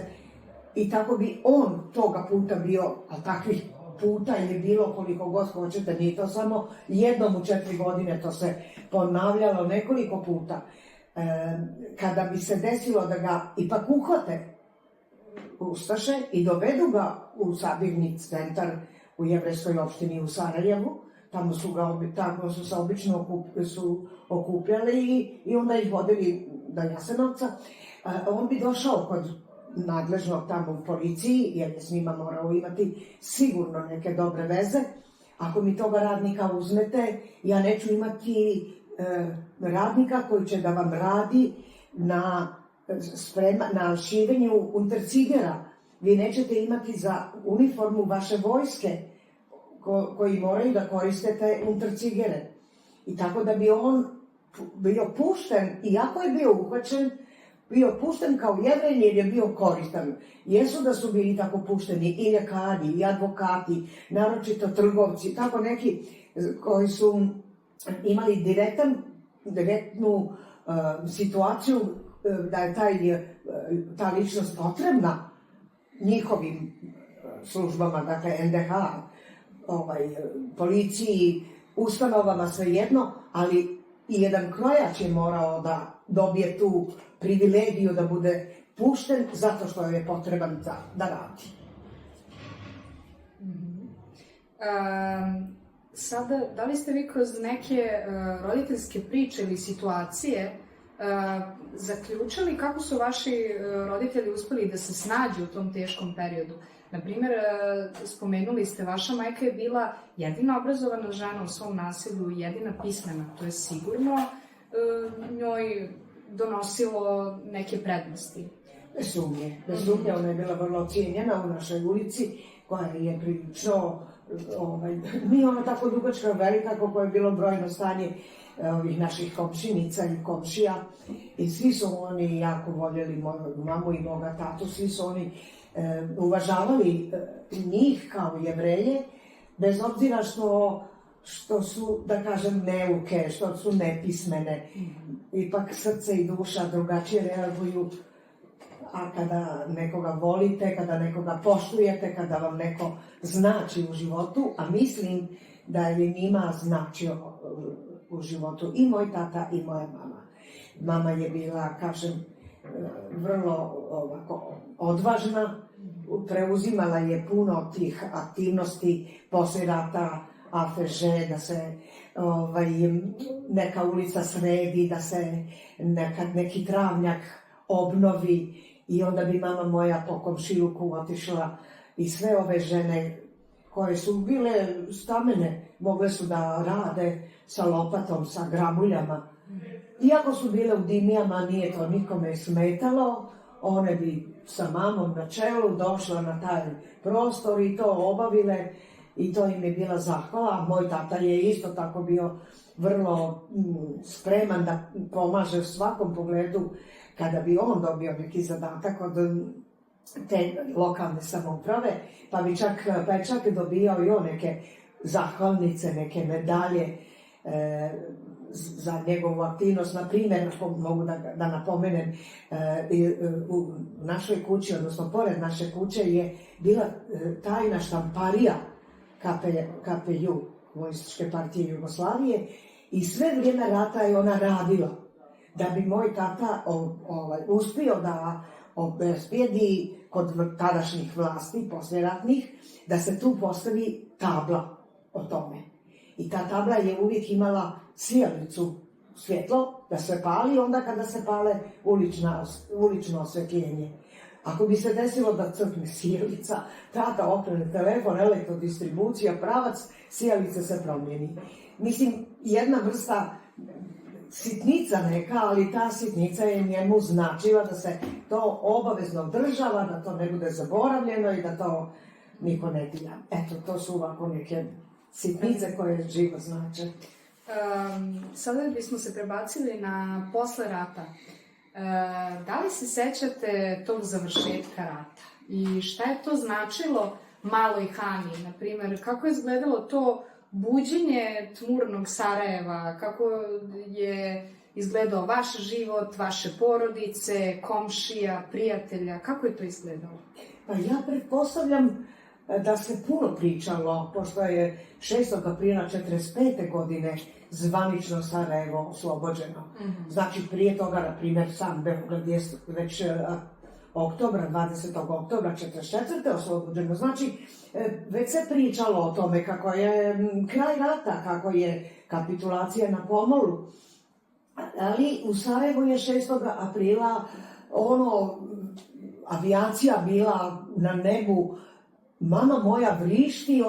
i tako bi on toga puta bio, a takvih puta je bilo koliko god hoćete, nije to samo jednom u 4 godine, to se ponavljalo nekoliko puta. Kada bi se desilo da ga ipak uhvate ustaše i dovedu ga u sabirni centar u jevrejskoj opštini u Sarajevu, tamo su se obično okupljali i onda ih vodili do Jasenovca, on bi došao kod nadležnog tamo u policiji, jer je s njima morao imati sigurno neke dobre veze. Ako mi toga radnika uzmete, ja neću imati radnika koji će da vam radi na šivenju untercigera. Vi nećete imati za uniformu vaše vojske koji moraju da koristete untercigere. I tako da bi on bio pušten, iako je bio uhvaćen, bio pušten kao Jevrej jer je bio koristan. Jesu da su bili tako pušteni i ljekari, i advokati, naročito trgovci, tako neki koji su imali direktnu situaciju da je ta ličnost potrebna njihovim službama, dakle NDH, policiji, ustanovama, svejedno, ali i jedan krojač je morao da dobije tu privilegiju da bude pušten zato što je potreban da radi. Sada, da li ste vi kroz neke roditeljske priče ili situacije zaključili kako su vaši roditelji uspeli da se snađu u tom teškom periodu? Naprimjer, spomenuli ste, vaša majka je bila jedina obrazovana žena u svom naselju, jedina pismena, to je sigurno njoj donosilo neke prednosti. Bez sumnje, ona je bila vrlo cijenjena u našoj ulici, koja je prilično, nije ona tako dugačka, velika, kako je bilo brojno stanje ovih naših komšinica i komšija, i svi su oni jako voljeli moju mamu i moga tatu, svi su oni uvažavali njih kao Jevreje, bez obzira što su, da kažem, neuke, što su nepismene. Ipak srce i duša drugačije reaguju a kada nekoga volite, kada nekoga poštujete, kada vam neko znači u životu, a mislim da je njima značio u životu i moj tata i moja mama. Mama je bila, kažem, vrlo ovako odvažna, preuzimala je puno tih aktivnosti posle rata, afeže, da se neka ulica sredi, da se neki travnjak obnovi i onda bi mama moja po komšiluku otišla i sve ove žene koje su bile stamene, mogle su da rade sa lopatom, sa grabuljama. Iako su bile u dimijama, nije to nikome smetalo, one bi sa mamom na čelu došla na taj prostor i to obavile i to im je bila zahvala. Moj tata je isto tako bio vrlo spreman da pomaže u svakom pogledu kada bi on dobio neki zadatak od te lokalne samouprave, pa bi čak dobijao i on neke zahvalnice, neke medalje za njegovu aktivnost. Na primjer, ako mogu da napomenem, u našoj kući, odnosno pored naše kuće je bila tajna štamparija KPJ, Komunističke partije Jugoslavije, i sve vrijeme rata je ona radila da bi moj tata uspio da obezbijedi kod tadašnjih vlasti, poslijeratnih, da se tu postavi tabla o tome. I ta tabla je uvijek imala sijalicu, svjetlo, da se pali onda kada se pale ulično osvjetljenje. Ako bi se desilo da crkne sijalica, tata okrene telefon, elektrodistribucija, pravac, sijalica se promijeni. Mislim, jedna vrsta sitnica neka, ali ta sitnica je njemu značila da se to obavezno održava, da to ne bude zaboravljeno i da to niko ne dira. Eto, to su ovako neke sitnice koje živo znače. Sada bismo se prebacili na posle rata. Da li se sećate tog završetka rata? I šta je to značilo maloj Hani? Na primjer, kako je izgledalo to buđenje tmurnog Sarajeva? Kako je izgledao vaš život, vaše porodice, komšija, prijatelja? Kako je to izgledalo? Pa ja pretpostavljam da se puno pričalo, pošto je 6. aprila 1945. godine zvanično Sarajevo oslobođeno. Znači, prije toga, na primjer, sam Beograd je već 20. oktobra 1944. oslobođeno. Znači, već se pričalo o tome kako je kraj rata, kako je kapitulacija na pomolu. Ali u Sarajevu je 6. aprila avijacija bila na nebu. Mama moja vrišti,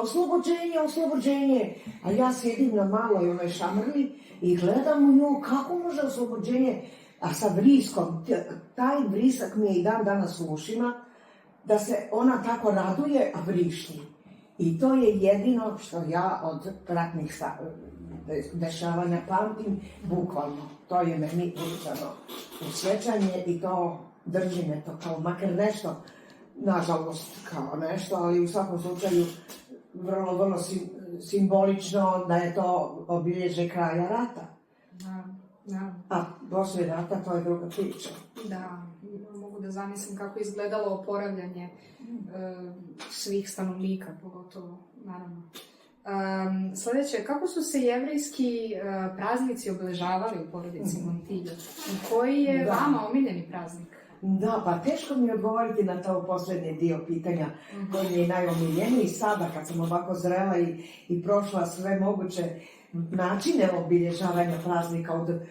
oslobođenje, a ja sjedim na maloj onoj šamrli i gledam u nju kako može oslobođenje, a sa vriskom, taj vrisak mi je i dan danas u ušima, da se ona tako raduje, a vrišti. I to je jedino što ja od ratnih dešavanja pamtim, bukvalno. To je meni uzano u sjećanje i to držim, eto, kao makar nešto, nažalost, kao nešto, ali u svakom slučaju vrlo simbolično da je to obilježje kraja rata. Da. A poslije rata to je druga priča. Da, mogu da zamislim kako je izgledalo oporavljanje svih stanovnika, pogotovo, naravno. Sljedeće, kako su se jevrejski praznici obeležavali u porodici Montillo? I koji je vama omiljeni praznik? Da, pa teško mi je odgovoriti na to posljednji dio pitanja koji je najomiljeniji. Sada kad sam ovako zrela i prošla sve moguće načine obilježavanja praznika od,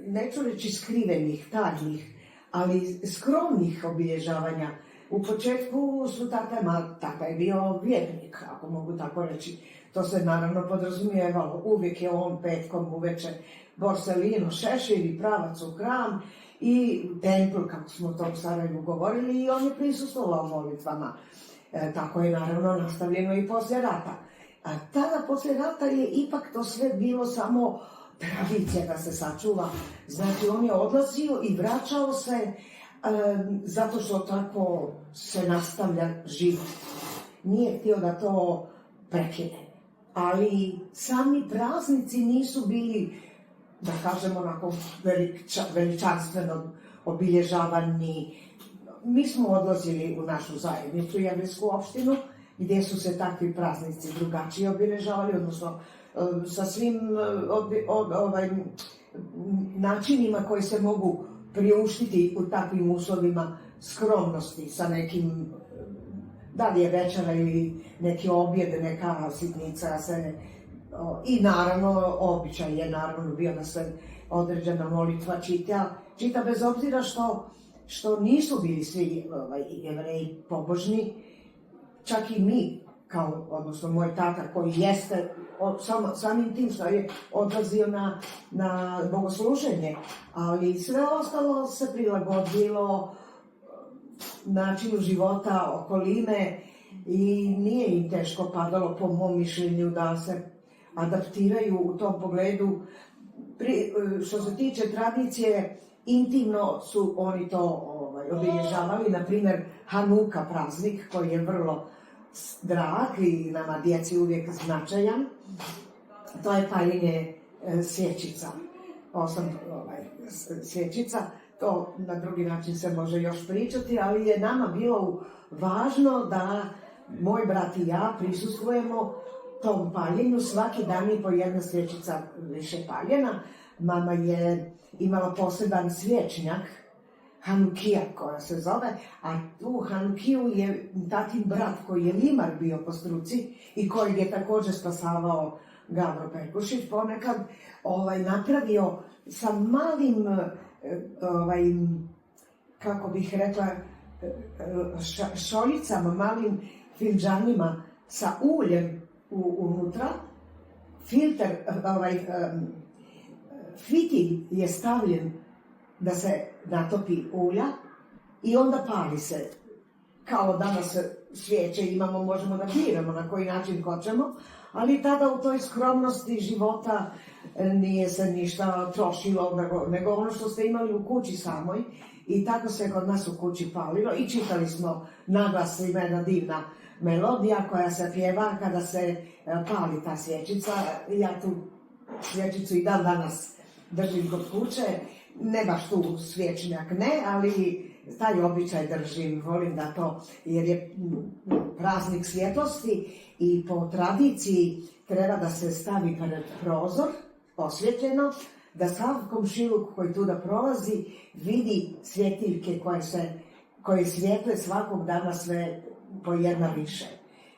neću reći skrivenih, tajnih, ali skromnih obilježavanja. U početku su tata je bio vjernik, ako mogu tako reći. To se naravno podrazumijevalo. Uvijek je on petkom uveče Borsellino, šešir i pravac u hram i templ, kako smo to u Sarajevu govorili, i on je prisustvovao molitvama. Tako je naravno nastavljeno i poslije rata. A tada poslije rata je ipak to sve bilo samo tradicija da se sačuva. Znači on je odlazio i vraćao se zato što tako se nastavlja život. Nije htio da to prekine. Ali sami praznici nisu bili, da kažemo, onako veličanstveno obilježavani. mi smo odlazili u našu zajednicu, jevrijsku opštinu, gdje su se takvi praznici drugačije obilježavali, odnosno sa svim načinima koji se mogu priuštiti u takvim uslovima skromnosti, sa nekim, da li je večera ili neki objed, neka sitnica i naravno običaj je naravno bio da se određena molitva čita bez obzira što nisu bili svi Jevreji pobožni, čak i mi, odnosno moj tata koji jeste samim tim što je odlazio na bogosluženje, ali sve ostalo se prilagodilo načinu života, okoline i nije im teško padalo, po mom mišljenju, da se adaptiraju u tom pogledu. Što se tiče tradicije, intimno su oni to obilježavali, na primjer Hanuka praznik koji je vrlo drag i nama djeci uvijek značajan. To je paljenje svječica, 8 svječica. To na drugi način se može još pričati, ali je nama bilo važno da moj brat i ja prisustvujemo tom paljenju. Svaki dan je po jedna svječica više paljena. Mama je imala poseban svječnjak, Hanukija koja se zove, a tu Hanukiju je tatin brat koji je limar bio po struci i koji je također spasavao Gavro Pekušić ponekad, napravio sa malim, kako bih rekla, šoljicama, malim filđanima sa uljem unutra. Filter, fitilj je stavljen da se natopi ulja i onda pali se. Kao danas svijeće imamo, možemo da biramo na koji način hoćemo, ali tada u toj skromnosti života nije se ništa trošilo, nego ono što ste imali u kući samoj, i tako se kod nas u kući palilo i čitali smo naglas, ima jedna divna melodija koja se pjeva kada se pali ta svječica. Ja tu svječicu i dan danas držim kod kuće, ne baš tu svječnjak ne, ali taj običaj držim, volim da to, jer je praznik svjetlosti i po tradiciji treba da se stavi pred prozor, osvjetljeno, da sav komšiluk koji tu da prolazi vidi svjetiljke koje svijetle svakog dana sve po jedna više.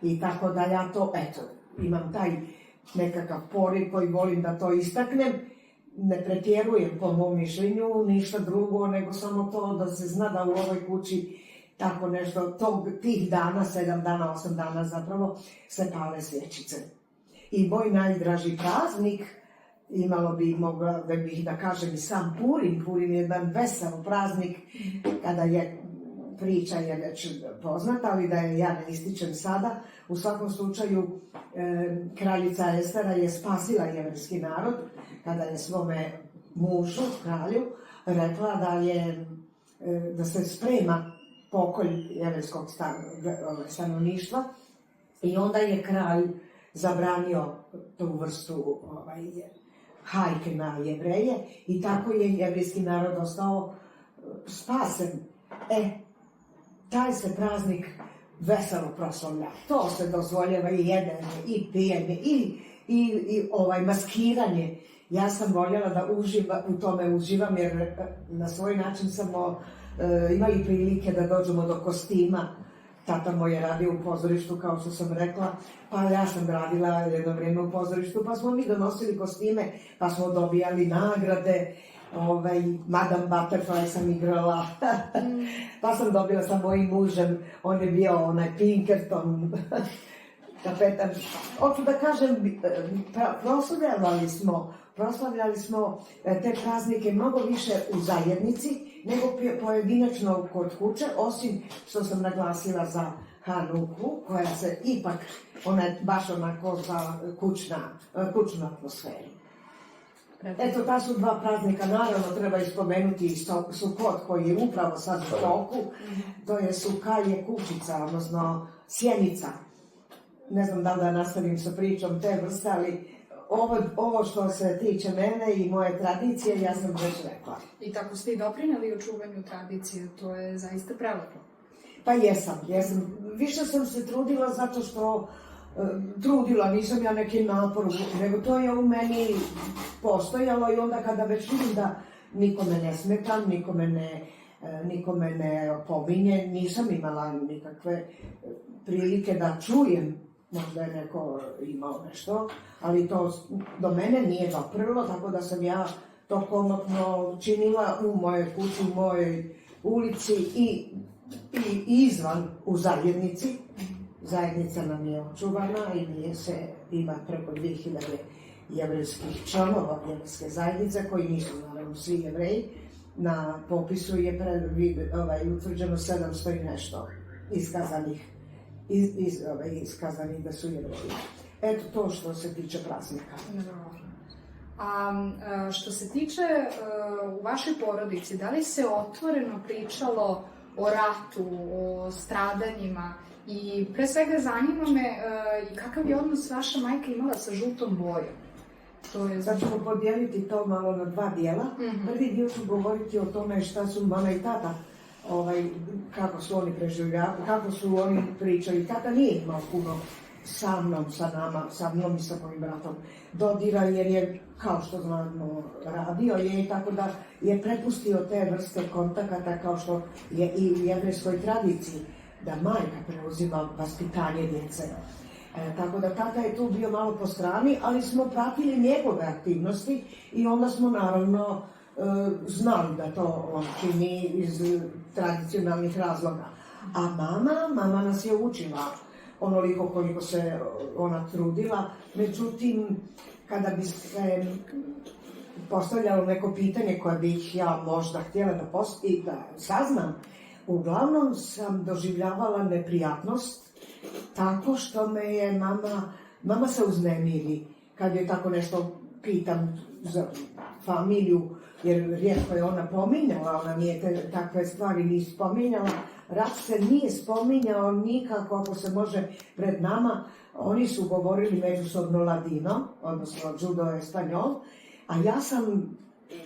I tako da ja to, imam taj nekakav poriv koji volim da to istaknem. Ne pretjerujem po mom mišljenju, ništa drugo, nego samo to da se zna da u ovoj kući tako nešto, tih dana, 7 dana, 8 dana zapravo, se pale svječice. I moj najdraži praznik, mogla bih da kažem i sam Purim. Purim je jedan vesel praznik, kada je priča je već poznata, ali da je ja ne ističem sada. U svakom slučaju, kraljica Estera je spasila jevrijski narod, kada je svome mužu, kralju, rekla da se sprema pokolj jevrijskog stanovništva, i onda je kralj zabranio tu vrstu hajke na Jevreje, i tako je jevrijski narod ostao spasen. Taj se praznik veselo proslavlja. To se dozvoljava i jedenje, i pijenje, i maskiranje. Ja sam voljela da u tome uživam, jer na svoj način smo imali prilike da dođemo do kostima. Tata moj je radio u pozorištu, kao što sam rekla, pa ja sam radila jedno vrijeme u pozorištu, pa smo mi donosili kostime, pa smo dobijali nagrade. Madame Butterfly sam igrala, pa sam dobila sa mojim mužem, on je bio onaj Pinkerton, kapetan. Hoću da kažem, proslavljali smo te praznike mnogo više u zajednici nego pojedinačno kod kuće, osim što sam naglasila za Hanuku, koja se ipak, ona je baš onako za kućnu atmosferu. Eto, ta su dva praznika, naravno treba ispomenuti i Sukot koji je upravo sad u toku, to je Sukalje kućica, odnosno sjenica. Ne znam da li da nastavim sa pričom te vrste, ali ovo što se tiče mene i moje tradicije, ja sam već rekla. I tako ste i doprinali u čuvanju tradicije, to je zaista prelepo. Pa jesam. Više sam se trudila zato što trudila, nisam ja neki napor, nego to je u meni postojalo i onda kada već vidim da nikome ne smetam, nikome ne pominje, nisam imala nikakve prilike da čujem, možda je neko imao nešto, ali to do mene nije doprlo, tako da sam ja to komotno činila u mojoj kući, u mojoj ulici i izvan u zajednici. Zajednica nam je očuvana i ima preko 2000 jevrejskih članova jevrejske zajednice, koji nisu naravno svi Jevreji. Na popisu je utvrđeno 700 i nešto iskazanih da su Jevreji. Eto to što se tiče praznika. A što se tiče u vašoj porodici, da li se otvoreno pričalo o ratu, o stradanjima i pre svega zanima me kakav je odnos vaša majka imala sa žutom bojom? Sad ćemo podijeliti to malo na dva dijela. Prvi dio ću govoriti o tome šta su mama i tata, kako su oni preživljavali, kako su oni pričali. Tata nije imao puno sa mnom, sa mnom i sa mojim bratom dodira, jer je, kao što znamo, radio je i tako da je prepustio te vrste kontakata, kao što je i u jevrejskoj tradiciji, da majka preuzima vaspitanje djece. Tako da tata je tu bio malo po strani, ali smo pratili njegove aktivnosti i onda smo naravno znali da to on čini iz tradicionalnih razloga. A mama nas je učila onoliko koliko se ona trudila. Međutim, kada bi se postavljalo neko pitanje koje bih ja možda htjela da saznam, uglavnom sam doživljavala neprijatnost tako što me je mama se uznemiri kad joj tako nešto pitam za familiju, jer rijetko je ona pominjala, ona nije takve stvari ni spominjala. Rat se nije spominjao nikako, ako se može, pred nama. Oni su govorili međusobno ladino, odnosno judo espanjol, a ja sam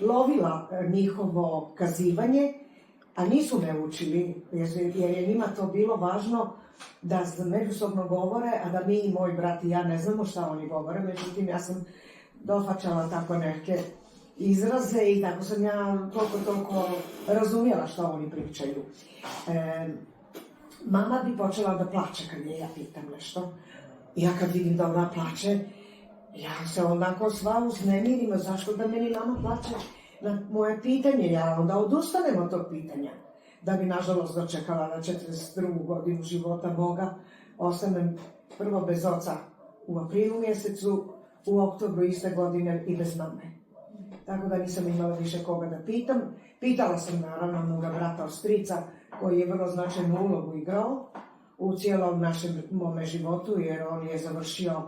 lovila njihovo kazivanje, a nisu me učili, jer je njima to bilo važno da međusobno govore, a da mi i moj brat i ja ne znamo šta oni govore. Međutim, ja sam dohvaćala tako neke izraze i tako sam ja toliko razumjela šta oni pričaju. Mama bi počela da plače kad je ja pitam nešto. Ja kad vidim da ona plače, ja se onako sva uznemirim, zašto da meni mama plače na moje pitanje, ja onda odustanem od tog pitanja. Da bi, nažalost, dočekala na 42. godinu života moga, ostanem prvo bez oca u aprilu mjesecu, u oktobru iste godine i bez mame. Tako da nisam imala više koga da pitam. Pitala sam naravno moga brata od strica, koji je vrlo značajnu ulogu igrao u cijelom mome životu, jer on je završio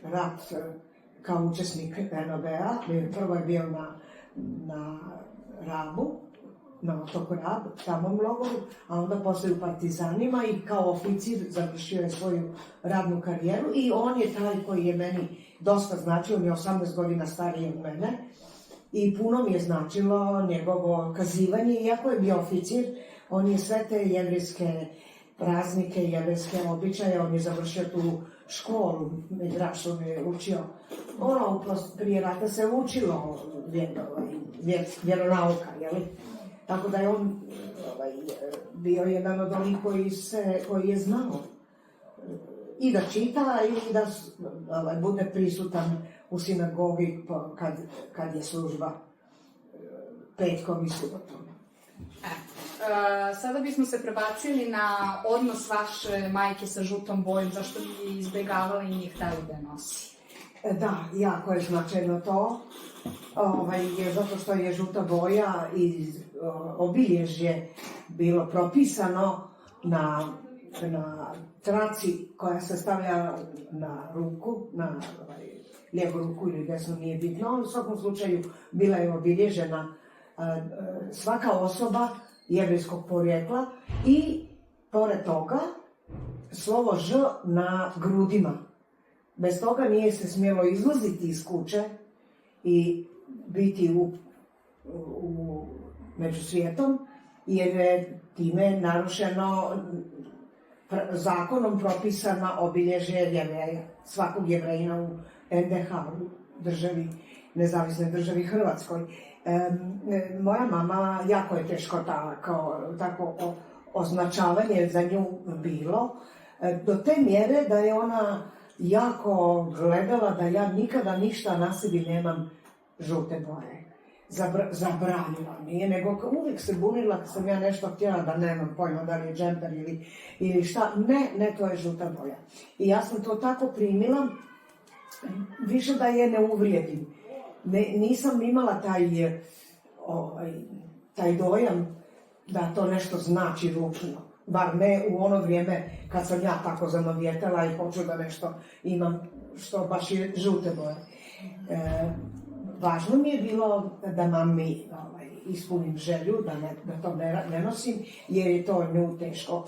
rat kao učesnik NOB-a. Prvo je bio na Rabu, na otoku Rab, samom logoru, a onda poslije u partizanima i kao oficir završio je svoju radnu karijeru i on je taj koji je meni dosta značio, on je 18 godina stariji od mene i puno mi je značilo njegovo kazivanje, iako je bio oficir, on je sve te jevrejske praznike, jevrejske običaje, on je završio tu školu, Midraš, on je učio, prije rata se učilo vjeronauka, jeli? Tako da je on bio jedan od onih koji je znao i da čita i da bude prisutan u sinagogi kad je služba petkom i subotom. Sada bismo se prebacili na odnos vaše majke sa žutom bojom, zašto bi izbjegavali i njih htjeli da je nosi. Da, jako je značajno to, zato što je žuta boja i obilježje bilo propisano na traci koja se stavlja na ruku, na lijevu ruku ili desnu, nije bitno. U svakom slučaju bila je obilježena svaka osoba jevrejskog porijekla i pored toga slovo Ž na grudima. Bez toga nije se smjelo izlaziti iz kuće i biti među svijetom, jer je time narušeno zakonom propisana obilježje Jevreja, svakog Jevrejina u NDH, u nezavisnoj državi Hrvatskoj. Moja mama, jako je teško tako označavanje za nju bilo, do te mjere da je ona jako gledala da ja nikada ništa na sebi nemam žute boje. Zabranila mi je, nego uvijek se bunila kad sam ja nešto htjela da nemam pojma da li je džemper ili šta. Ne, to je žuta boja. I ja sam to tako primila, više da je ne uvrijedim. Nisam imala taj dojam da to nešto znači ručno. Bar ne u ono vrijeme kad sam ja tako zanovjetala i hoću da nešto imam što baš je žute boje. Važno mi je bilo da mami ispunim želju, da to ne nosim, jer je to nju teško.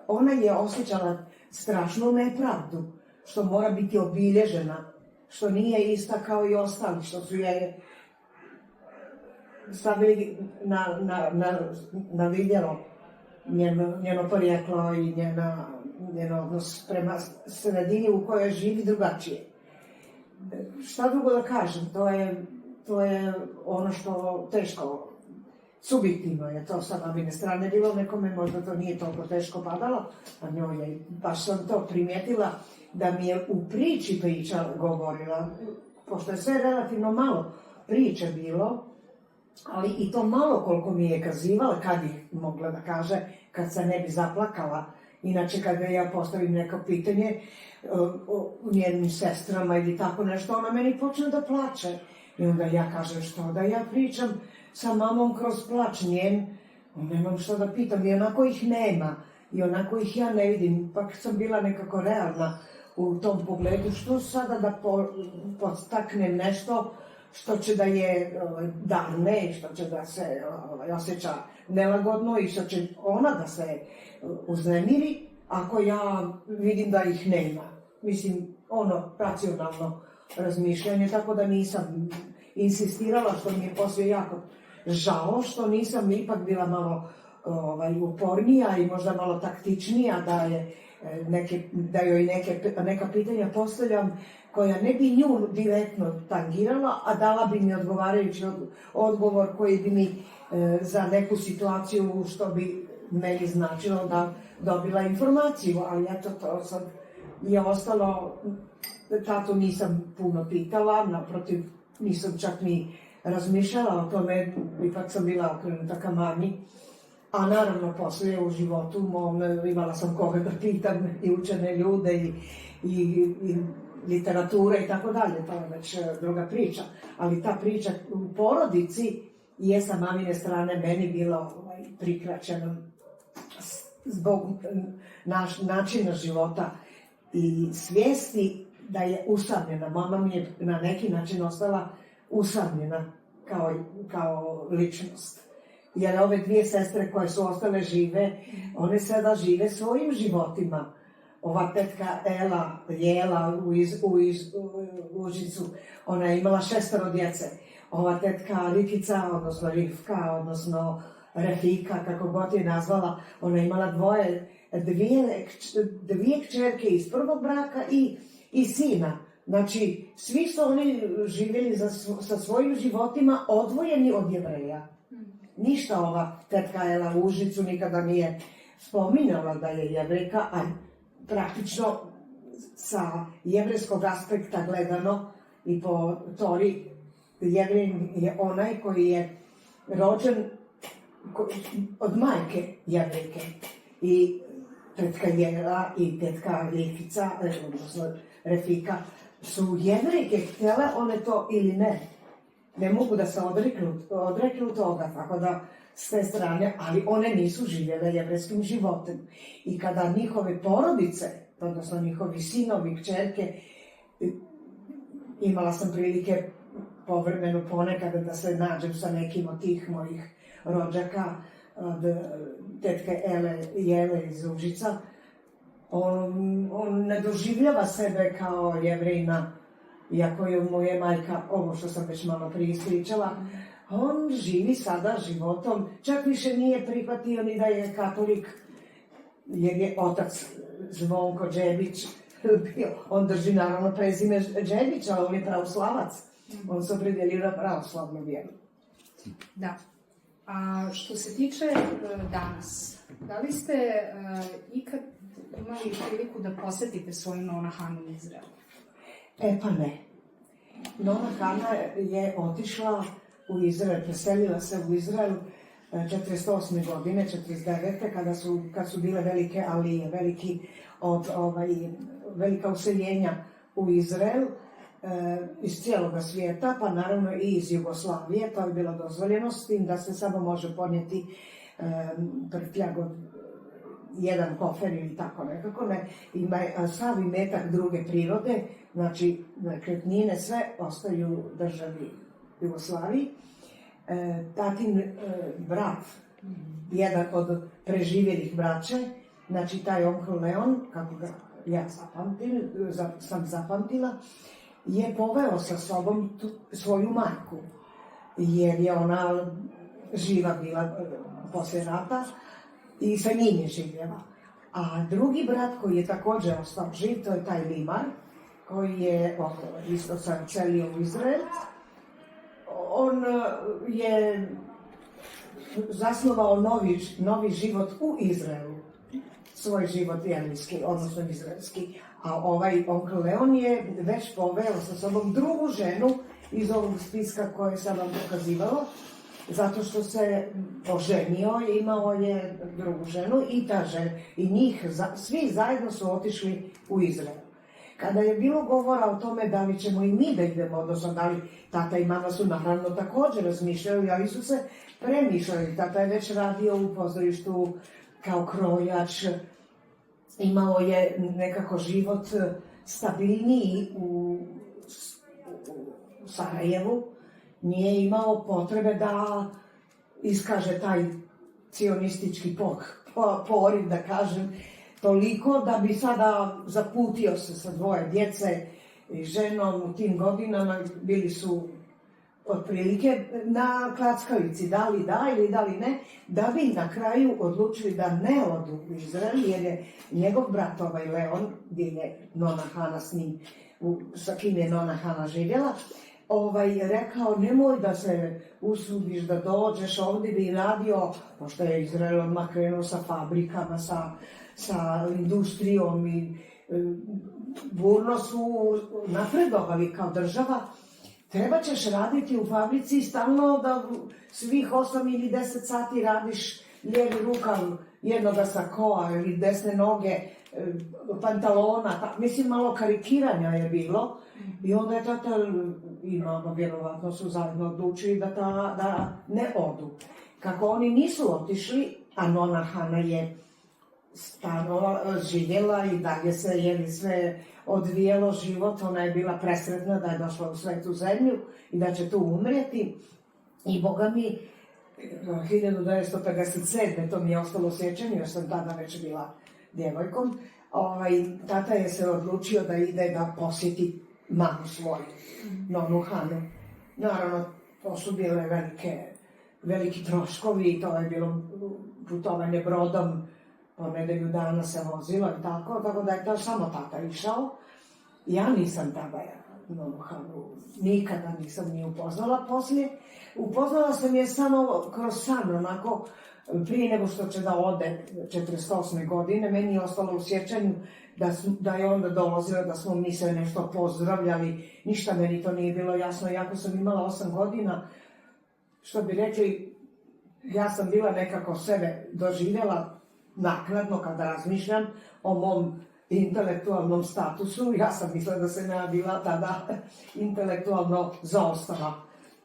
Ona je osjećala strašnu nepravdu, što mora biti obilježena, što nije ista kao i ostali, što su je stavili na vidjelo njeno porijeklo i njen odnos prema sredini u kojoj živi drugačije. Šta drugo da kažem, to je ono što teško, subjektivno je to sa mamine strane bilo, nekome možda to nije toliko teško padalo, a njoj je, baš sam to primijetila, da mi je u priča govorila, pošto je sve relativno malo priče bilo, ali i to malo koliko mi je kazivala, kad ih mogla da kaže, kad se ne bi zaplakala. Inače, kada ja postavim neko pitanje o njenim sestrama ili tako nešto, ona meni počne da plače. I onda ja kažem, što da ja pričam sa mamom kroz plač njen, nemam što da pitam, i onako ih nema, i onako ih ja ne vidim. Pak sam bila nekako realna u tom pogledu, što sada da podstaknem nešto što će da je davne, što će da se osjeća nelagodno i što će ona da se uznemiri ako ja vidim da ih nema. Mislim, racionalno razmišljanje, tako da nisam insistirala, što mi je poslije jako žao, što nisam ipak bila malo upornija i možda malo taktičnija, da joj neka pitanja postavljam koja ne bi nju direktno tangirala, a dala bi mi odgovarajući odgovor koji bi mi za neku situaciju što bi meni značilo da dobila informaciju, ali eto, to sad je ostalo, tatu nisam puno pitala, naprotiv, nisam čak ni razmišljala o tome, ipak sam bila okrenuta ka mami, a naravno poslije u životu imala sam koga da pitam i učene ljude i literature i tako dalje, to je već druga priča, ali ta priča u porodici je sa mamine strane meni bilo prikraćeno zbog načina života i svijesti da je usamljena. Mama mi je na neki način ostala usamljena kao ličnost. Jer ove dvije sestre koje su ostale žive, one sada žive svojim životima. Ova tetka Jela u Užicu, ona je imala 6 djece. Ova tetka Rikica, odnosno Rivka, odnosno Refika, kako god je nazvala, ona je imala dvije kćerke iz prvog braka i sina. Znači, svi su oni živjeli sa svojim životima odvojeni od Jevreja. Ništa ova tetka Ela u Užicu nikada nije spominjala da je Jevrejka, a praktično sa jevrejskog aspekta gledano i po Tori, Jevrej je onaj koji je rođen od majke Jevrejke. I tetka Jela i tetka Rikica, odnosno Refika, su Jevrejke, htjele one to ili ne. Ne mogu da se odreknu toga, tako da s te strane, ali one nisu živjele jevrejskim životom. I kada njihove porodice, odnosno njihovi sinovi, kćerke, imala sam prilike povremeno ponekada da se nađem sa nekim od tih mojih rođaka, od tetke Jele iz Užica, On ne doživljava sebe kao Jevrina, iako mu je majka, ovo što sam već malo prije ispričala, on živi sada životom, čak više nije prihvatio ni da je katolik, jer je otac Zvonko Đebić bio. On drži naravno prezime Đebić, ali on je pravoslavac. On se opredelio na pravoslavnu vjeru. Da. A što se tiče danas, da li ste ikad imali priliku da posjetite svoju Nona Hanu u Izraelu? Pa ne. Nona Hana je otišla u Izrael, preselila se u Izrael 48. godine, 49. kad su bile velike alije, velika useljenja u Izrael iz cijeloga svijeta, pa naravno i iz Jugoslavije. To je bilo dozvoljeno, s tim da se samo može podnijeti prtljag od jedan kofer ili tako nekako. Ima sav imetak druge prirode, znači nekretnine, sve ostaju državi Jugoslaviji. Tatin brat, jedan od preživjelih braće, znači taj onkl Leon, kako ga ja sam zapamtila, je poveo sa sobom svoju majku, jer je ona živa bila poslije rata i sa njim je živjela. A drugi brat koji je također ostao živ, to je taj Limar, koji je isto se selio u Izrael. On je zasnovao novi život u Izraelu, svoj život jemenski, odnosno izraelski. A ovaj onkl Leon je već poveo sa sobom drugu ženu iz ovog spiska koje sam vam pokazivala, zato što se oženio i imao je drugu ženu i njih svi zajedno su otišli u Izrael. Kada je bilo govora o tome da li ćemo i mi da idemo, odnosno da li tata i mama su naravno također razmišljali, ali su se premišljali. Tata je već radio u pozorištu kao krojač, imao je nekako život stabilniji u Sarajevu, nije imao potrebe da iskaže taj cionistički poriv, da kažem, toliko da bi sada zaputio se sa dvoje djece i ženom u tim godinama. Bili su otprilike na klackavici, da li da ili da li ne, da bi na kraju odlučili da ne odu u Izrael, jer je njegov brat Leon, gdje je Nona Hana s njim, sa kim je Nona Hana živjela, rekao nemoj da se usudiš da dođeš, ovdje bi radio, pošto je Izrael odmah krenuo sa fabrikama, sa industrijom i burno su napredovali kao država. Treba ćeš raditi u fabrici stalno da svih 8 ili 10 sati radiš lijevi rukav jednoga sakoa ili desne noge, pantalona, mislim malo karikiranja je bilo. I onda je tata i mama vjerovatno su zajedno odlučili da ne odu. Kako oni nisu otišli, a Nona Hana je živjela i dalje se sve odvijelo život, ona je bila presretna da je došla u svetu zemlju i da će tu umrijeti. I Boga mi, 1957. to mi je ostalo u sjećanju, jer sam tada već bila djevojkom, tata je se odlučio da ide da posjeti mamu svoju, Nonu Hanu. Naravno, to su bile veliki troškovi i to je bilo putovanje brodom, po nedelju dana se vozilo i tako da je to samo tata išao. Ja nisam tada Nonu Hanu nikada nisam ni upoznala poslije. Upoznala sam je samo kroz san, onako, prije nego što će da ode 48. godine. Meni je ostalo u sjećanju da je onda dolazila, da smo mi se nešto pozdravljali. Ništa meni to nije bilo jasno, iako sam imala 8 godina. Što bi rekli, ja sam bila nekako sebe doživjela naknadno kada razmišljam o mom intelektualnom statusu. Ja sam mislila da sam ja bila tada intelektualno zaostala,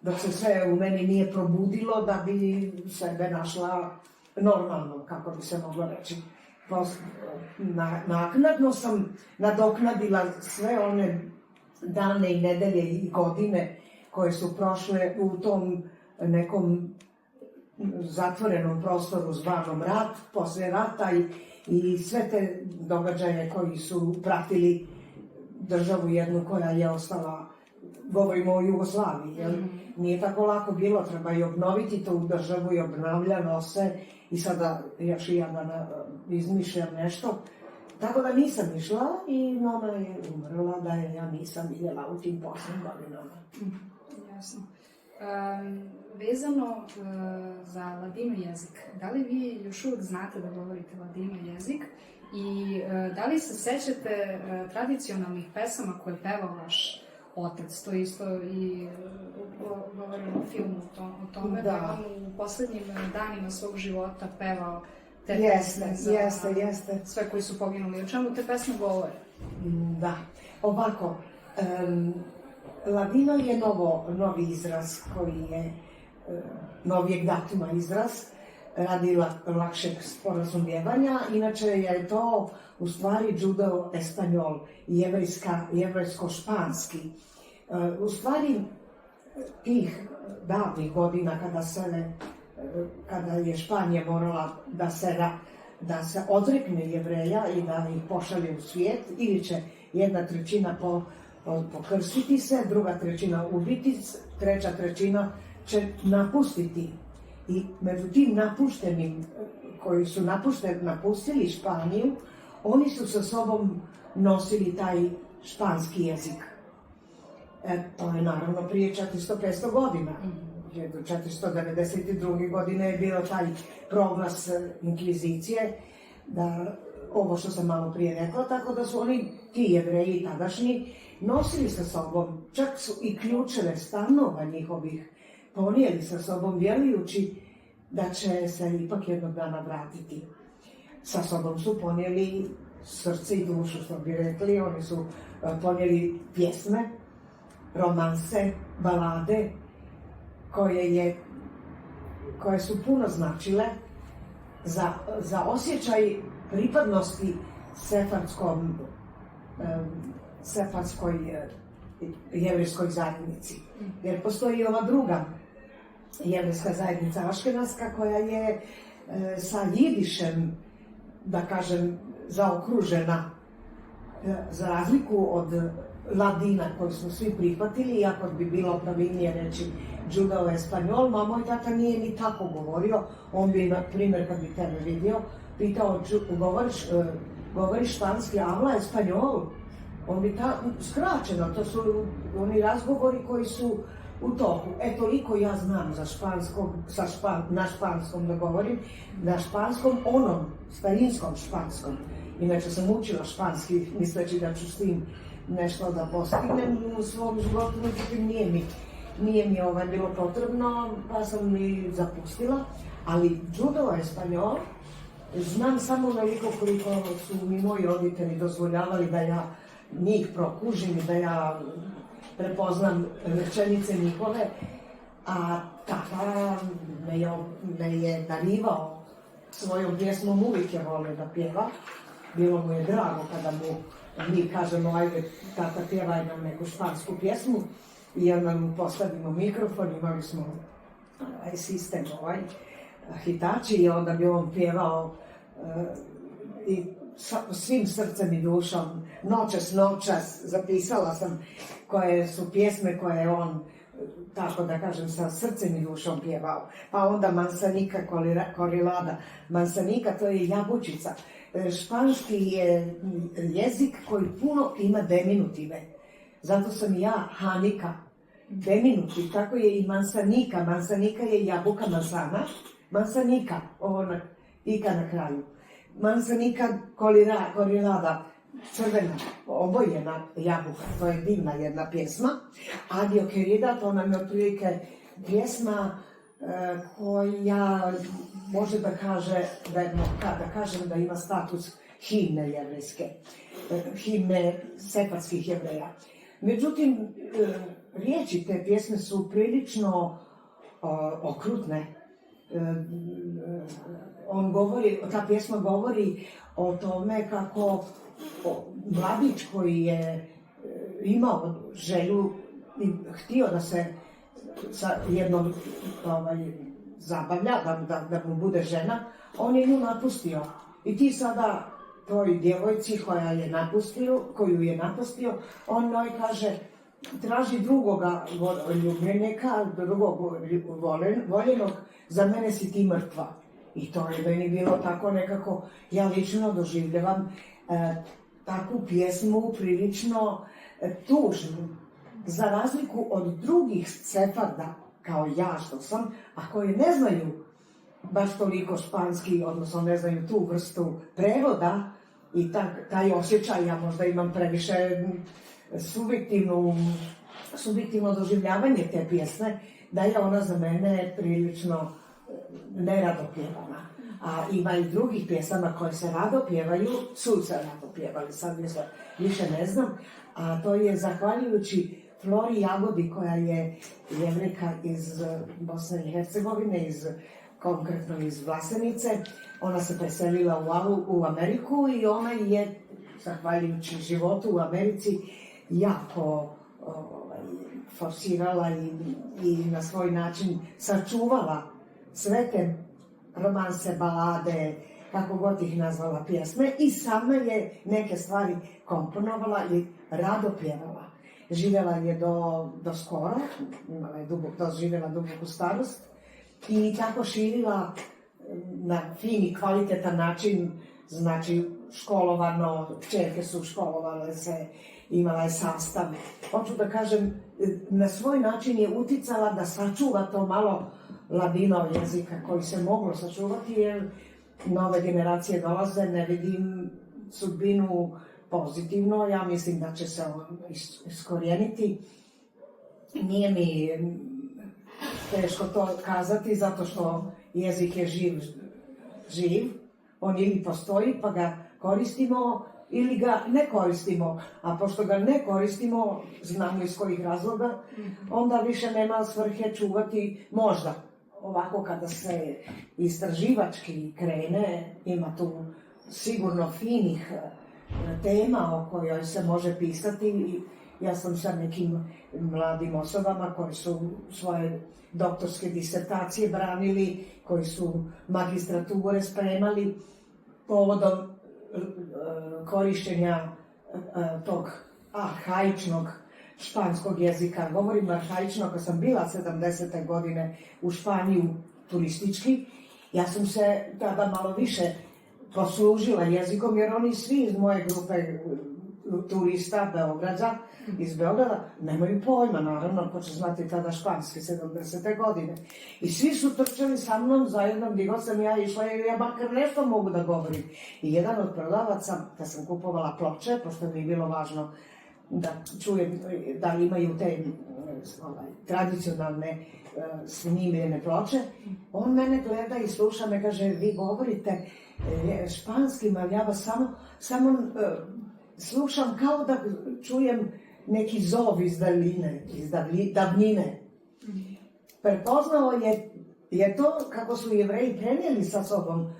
dok se sve u meni nije probudilo da bi sebe našla normalno, kako bi se moglo reći. Naknadno sam nadoknadila sve one dane i nedelje i godine koje su prošle u tom nekom zatvorenom prostoru zvanom rat, posle rata i sve te događaje koji su pratili državu jednu koja je ostala, govorimo o Jugoslaviji, jel? Nije tako lako bilo, treba i obnoviti tu državu i obnavljano se i sada još i ja da izmišljam nešto. Tako da nisam išla i mama je umrla da je ja nisam vidjela u tim posljednim godinama. Jasno. Vezano za ladino jezik, da li vi još uvijek znate da govorite ladino jezik i da li se sećate tradicionalnih pesama koje je pevao vaš otac? To isto i govorimo o filmu o tome da je on u posljednjim danima svog života pevao te pesme za sve koji su poginuli. O čemu te pesme govore? Da, ovako, ladino je novi izraz koji je novijeg datuma izraz radi lakšeg sporazumijevanja. Inače je to u stvari judeo-espanjol, jevrejsko-španski. U stvari tih davnih godina kada je Španija morala da se odrekne Jevreja i da ih pošalje u svijet, ili će 1/3 pokrstiti se, 2/3 ubiti, 3/3 će napustiti. I među tim napuštenim, koji su napustili Španiju, oni su sa sobom nosili taj španski jezik. To je naravno prije 400-500 godina. 492. godine je bio taj proglas inkvizicije, da ovo što sam malo prije rekla, tako da su oni, ti Jevreji tadašnji, nosili sa sobom, čak su i ključeve stanova njihovih ponijeli sa sobom, vjerujući da će se ipak jednog dana vratiti. Sa sobom su ponijeli srce i dušu, što bi rekli, oni su ponijeli pjesme, romanse, balade, koje su puno značile za osjećaj pripadnosti sefardskoj jevrejskoj zajednici. Jer postoji i ova druga jevrejska zajednica aškenaska koja je sa jidišem, da kažem, zaokružena, za razliku od ladina koji smo svi prihvatili, iako bi bilo pravilnije reći judeo-espanjol. Moj tata nije ni tako govorio, on bi, na primjer, kad bi tebe vidio, pitao, govoriš španski, habla espanjol? On bi skraćeno, to su oni razgovori koji su u toku. Toliko ja znam na španskom da govorim, na španskom, onom starinskom španskom. Inače sam učila španski, misleći da ću s tim nešto da postignem u svom životu, međutim nije mi bilo potrebno, pa sam i zapustila. Ali judeo-espanjol znam samo onoliko koliko su mi moji roditelji dozvoljavali da ja njih prokužim i da ja prepoznam rečenice njihove, a tata me je darivao svojom pjesmom, uvijek je volio da pjeva. Bilo mu je drago kada mi kažemo, ajde tata pjevaj nam neku špansku pjesmu, i onda mu postavimo mikrofon, imali smo sistem hitači, i onda bi on pjevao i svim srcem i dušom, noćas, zapisala sam koje su pjesme koje je on, tako da kažem, sa srcem i dušom pjevao. Pa onda Mansanika Korilada. Mansanika, to je jabučica. Španski je jezik koji puno ima deminutive. Zato sam ja Hanika, deminutiv, tako je i Mansanika. Mansanika je jabuka manzana. Mansanika, ovo na ika na kraju. Mansanika Korilada, crvena, obojena jabuka, to je divna jedna pjesma. Adio Querida, to nam je otprilike pjesma koja može da kaže, da kažem da ima status himne jevrejske, himne sefardskih Jevreja. Međutim, riječi te pjesme su prilično okrutne. Ta pjesma govori o tome kako mladić koji je imao želju i htio da se sa jednom zabavlja, da mu bude žena, on je nju napustio. I ti sada toj djevojci koju je napustio, on njoj kaže, traži drugoga ljubljenika, drugog voljenog, za mene si ti mrtva. I to je meni bilo tako nekako, ja lično doživljavam takvu pjesmu prilično tužnu. Za razliku od drugih sefarda, kao ja što sam, a koji ne znaju baš toliko španski, odnosno ne znaju tu vrstu prevoda i taj osjećaj, ja možda imam previše subjektivno doživljavanje te pjesme, da je ona za mene prilično nerado pjevana. A ima i drugih pjesama koje se rado pjevaju, su se rado pjevali, sad više ne znam, a to je zahvaljujući Flori Jagodi, koja je Jevrejka iz Bosne i Hercegovine, konkretno iz Vlasenice. Ona se preselila u Ameriku i ona je, zahvaljujući životu u Americi, jako forsirala i na svoj način sačuvala sve te romanse, balade, kako god ih nazvala pjesme, i sama je neke stvari komponovala i rado pjevala. Živjela je do skora, doživjela duboku starost i tako širila na fin i kvalitetan način, znači školovano, kćerke su školovale se, imala je sastav. Hoću da kažem, na svoj način je uticala da sačuva to malo ladino jezika koji se moglo sačuvati, jer nove generacije dolaze, ne vidim sudbinu pozitivno, ja mislim da će se on iskorijeniti. Nije mi teško to kazati, zato što jezik je živ, on ili postoji pa ga koristimo ili ga ne koristimo, a pošto ga ne koristimo, znamo iz kojih razloga, onda više nema svrhe čuvati. Možda ovako kada se istraživački krene, ima tu sigurno finih tema o kojoj se može pisati. Ja sam sa nekim mladim osobama koji su svoje doktorske disertacije branili, koji su magistrature spremali povodom korištenja tog arhaičnog španskog jezika. Govorim arhaično, kad sam bila 70. godine u Španiju turistički, ja sam se tada malo više poslužila jezikom, jer oni svi iz moje grupe turista Beograda, iz Beograda, nemaju pojma, naravno, ko će znati tada španski 70. godine. I svi su trčali sa mnom zajedno, gdje god sam ja išla, jer ja makar nešto mogu da govorim. I jedan od prodavaca, kad sam kupovala ploče, pošto mi je bilo važno da čujem da imaju te tradicionalne snimljene ploče, on mene gleda i sluša, me kaže, vi govorite španski, ali ja vas samo slušam kao da čujem neki zov iz daljine, iz davnine. Prepoznao je to kako su Jevreji prenijeli sa sobom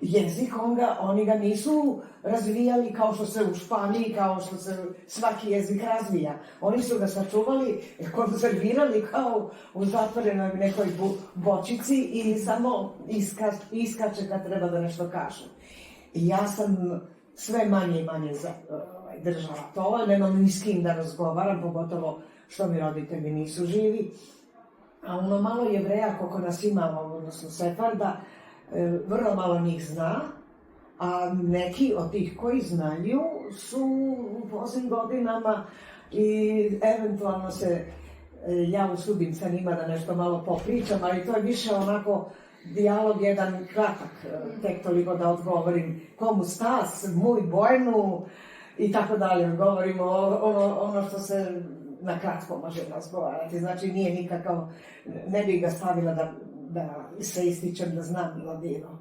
jezik, oni ga nisu razvijali kao što se u Španiji, kao što se svaki jezik razvija. Oni su ga sačuvali, konzervirali kao u zatvorenoj nekoj bočici i samo iskače kad treba da nešto kaže. I ja sam sve manje i manje držala to, nemam ni s kim da razgovaram, pogotovo što mi roditelji nisu živi. A ono malo Jevreja, koliko nas ima, odnosno Sefarda, vrlo malo njih zna, a neki od tih koji znaju su u posljednjim godinama i eventualno se ja usudim sa njima da nešto malo popričam, ali to je više onako dijalog jedan kratak, tek toliko da odgovorim komu stas, muy bueno i tako dalje. Govorimo ono što se na kratko može razgovarati, znači nije nikakav, ne bih ga stavila da se ističem da znam ladino.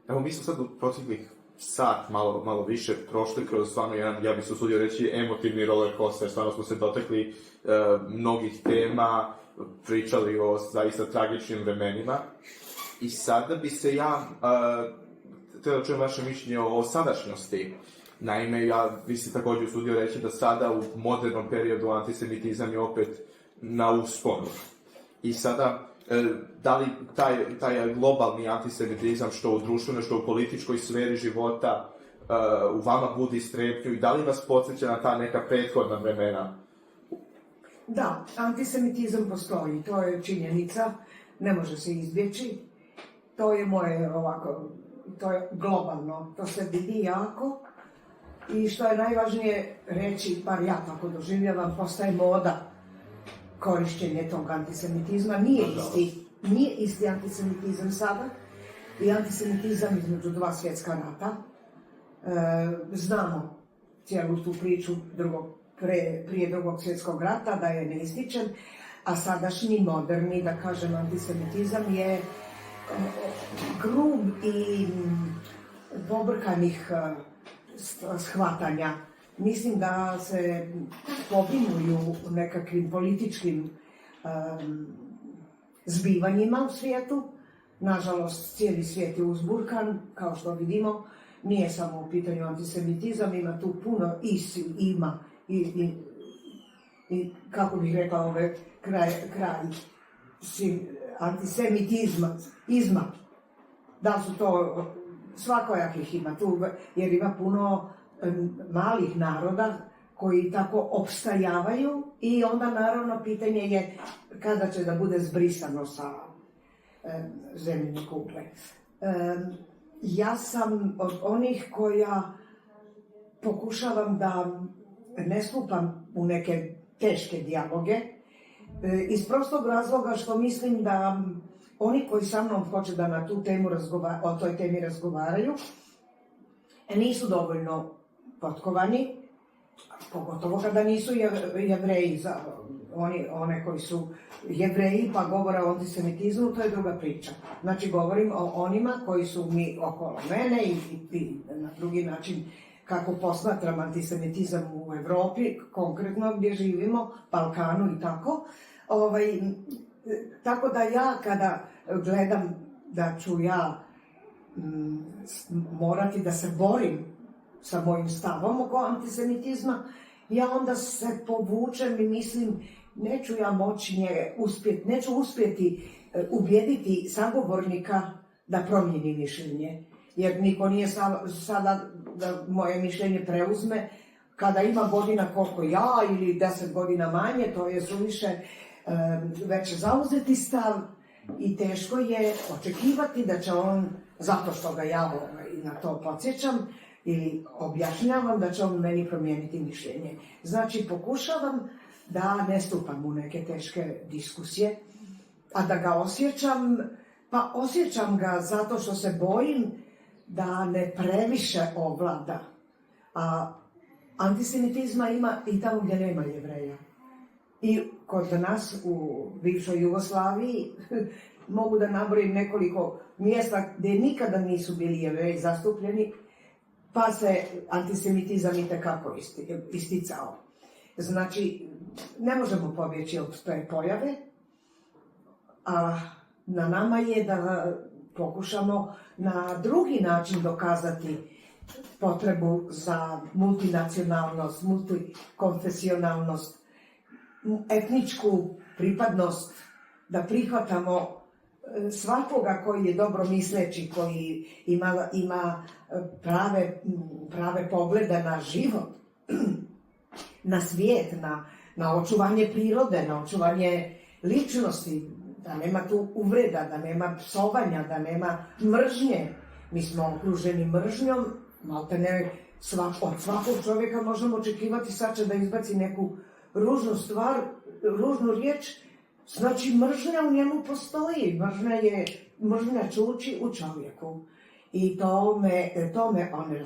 Evo, mi smo sad u proteklih sat, malo više, prošli kroz stvarno jedan, ja bih se usudio reći, emotivni roller coaster. Stvarno smo se dotakli mnogih tema, pričali o zaista tragičnim vremenima. I sada bi se ja htio da čujem vaše mišljenje o sadašnjosti. Naime, vi ste također usudio reći da sada u modernom periodu antisemitizam je opet na usponu. I sada da li taj globalni antisemitizam što u društvenoj, što u političkoj sferi života u vama budi strepnju i da li vas podsjeća na ta neka prethodna vremena? Da, antisemitizam postoji, to je činjenica, ne može se izbjeći. To je moje ovako, to je globalno, to se vidi jako. I što je najvažnije reći, bar ja tako doživljavam, postaje moda korišćenje tog antisemitizma. Nije isti antisemitizam sada i antisemitizam između dva svjetska rata. Znamo cijelu tu priču prije drugog svjetskog rata, da je ne ističem, a sadašnji moderni, da kažem, antisemitizam je grub i pobrkanih shvatanja. Mislim da se povinuju u nekakvim političkim zbivanjima u svijetu. Nažalost, cijeli svijet je uzburkan, kao što vidimo. Nije samo u pitanju antisemitizam, ima tu puno i kako bih rekla, kraj antisemitizma. Da su to svakojakih ima tu, jer ima puno malih naroda koji tako opstajavaju i onda naravno pitanje je kada će da bude zbrisano sa zemljine kugle. Ja sam od onih koja pokušavam da ne stupam u neke teške dijaloge, iz prostog razloga što mislim da oni koji sa mnom hoće da na tu temu o toj temi razgovaraju, nisu dovoljno potkovani, pogotovo kada nisu Jevreji, one koji su Jevreji pa govore o antisemitizmu, to je druga priča. Znači govorim o onima koji su mi okolo mene i na drugi način kako posmatram antisemitizam u Evropi, konkretno gdje živimo, Balkanu i tako. Tako da ja kada gledam da ću ja morati da se borim sa mojim stavom oko antisemitizma, ja onda se povučem i mislim neću uspjeti ubijediti sagovornika da promijeni mišljenje. Jer niko nije sada da moje mišljenje preuzme kada ima godina koliko ja ili 10 godina manje, to je suviše već zauzeti stav i teško je očekivati da će on, zato što ga ja na to podsjećam ili objašnjavam, da će on meni promijeniti mišljenje. Znači pokušavam da ne stupam u neke teške diskusije, a da ga osjećam, pa osjećam ga zato što se bojim da ne previše ovlada. A antisemitizma ima i tamo gdje nema Jevreja. I kod nas u bivšoj Jugoslaviji mogu da nabrojim nekoliko mjesta gdje nikada nisu bili Jevreji zastupljeni, pa se antisemitizam itekako isticao. Znači, ne možemo pobjeći od te pojave, a na nama je da pokušamo na drugi način dokazati potrebu za multinacionalnost, multikonfesionalnost, etničku pripadnost, da prihvatamo svakoga koji je dobro misleći, koji ima prave poglede na život, na svijet, na očuvanje prirode, na očuvanje ličnosti, da nema tu uvreda, da nema psovanja, da nema mržnje. Mi smo okruženi mržnjom, maltene od svakog čovjeka možemo očekivati sad će da izbaci neku ružnu stvar, ružnu riječ, znači mržnja u njemu postoji, mržnja čuči u čovjeku. I to me one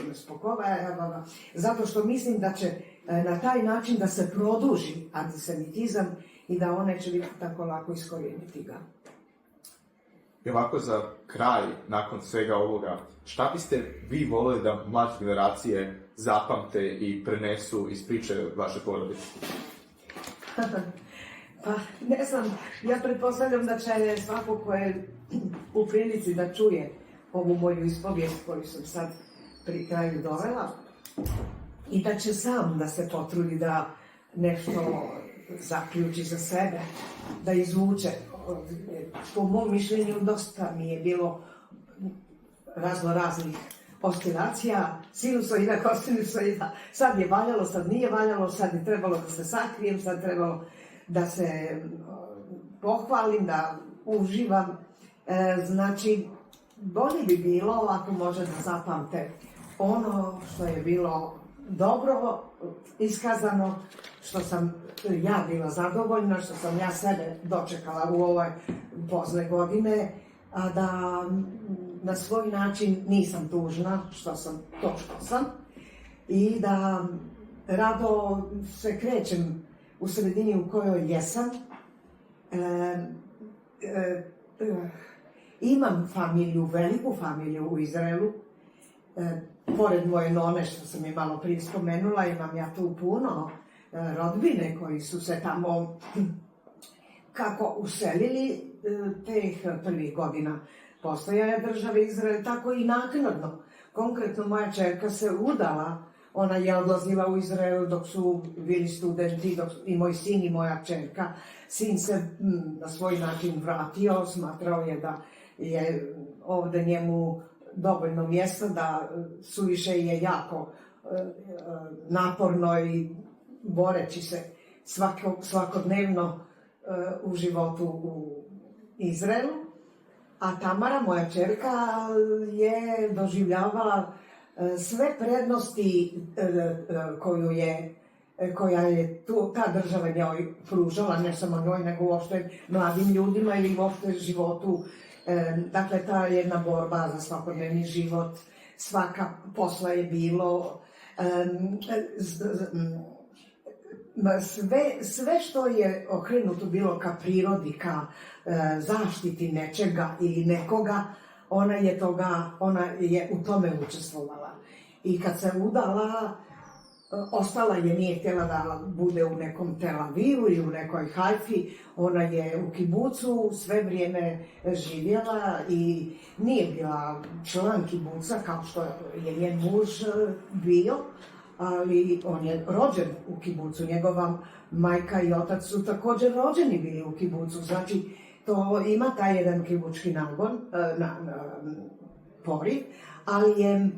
raspokojava, zato što mislim da će na taj način da se produži antisemitizam i da on neće biti tako lako iskorijeniti ga. I ovako za kraj, nakon svega ovoga, šta biste vi voljeli da mlađe generacije zapamte i prenesu iz priče vaše porodice? Pa, ne znam, ja pretpostavljam da će svako ko je u prilici da čuje ovu moju ispovijest koju sam sad pri kraju dovela i da će sam da se potrudi da nešto zaključi za sebe, da izvuče. Po mom mišljenju dosta mi je bilo raznih oscilacija, sinusoida, kosinusoida, sad je valjalo, sad nije valjalo, sad je trebalo da se sakrijem, sad trebalo da se pohvalim, da uživam. Znači, bolje bi bilo ako može da zapamte ono što je bilo dobro iskazano, što sam ja bila zadovoljna, što sam ja sebe dočekala u ove pozne godine, a da na svoj način nisam tužna što sam to što sam i da rado se krećem u sredini u kojoj jesam. Imam familiju, veliku familiju u Izraelu. Pored moje none, što sam je malo prije spomenula, imam ja tu puno rodbine koji su se tamo kako uselili teh prvih godina postojanja države Izrael, tako i naknadno. Konkretno, moja čerka se udala, ona je odlazila u Izrael dok su bili studenti, i moj sin i moja čerka. Sin se na svoj način vratio, smatrao je da je ovde njemu dovoljno mjesta, da suviše je jako naporno i boreći se svakodnevno u životu u Izraelu. A Tamara, moja čerka, je doživljavala sve prednosti koja je ta država njoj pružala, ne samo njoj, nego uopšte mladim ljudima ili uopšte životu. Dakle, ta jedna borba za svakodnevni život, svaka posla je bilo, sve što je okrenuto bilo ka prirodi, ka zaštiti nečega ili nekoga, ona je u tome učestvovala. I kad se udala, ostala je, nije htjela da bude u nekom Tel Avivu ili u nekoj Hajfi, ona je u kibucu sve vrijeme živjela i nije bila član kibuca kao što je njen muž bio, ali on je rođen u kibucu, njegova majka i otac su također rođeni bili u kibucu, znači to ima taj jedan kibučki nagon, poriv, ali je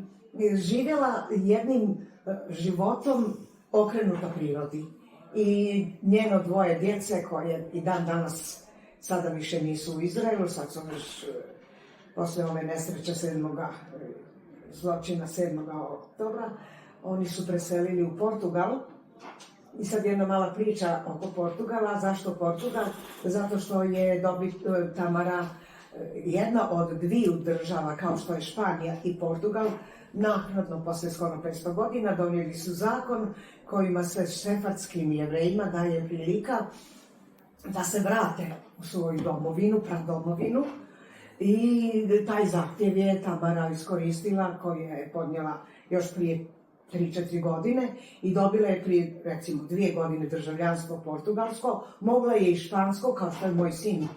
živjela jednim životom okrenuta prirodi. I njeno dvoje djece koje i dan danas sada više nisu u Izraelu, sad su još posle ove nesreće zločina 7. oktobra, oni su preselili u Portugal. I sad jedna mala priča oko Portugala. Zašto Portugal? Zato što je Tamara jedna od dviju država, kao što je Španija i Portugal, naknadno, posle skoro 500 godina, donijeli su zakon kojima se sefardskim Jevrejima daje prilika da se vrate u svoju domovinu, pradomovinu. I taj zahtjev je Tamara iskoristila, koju je podnijela još prije 3-4 godine i dobila je prije, recimo, 2 godine državljanstvo portugalsko, mogla je i špansko, kao što je moj sin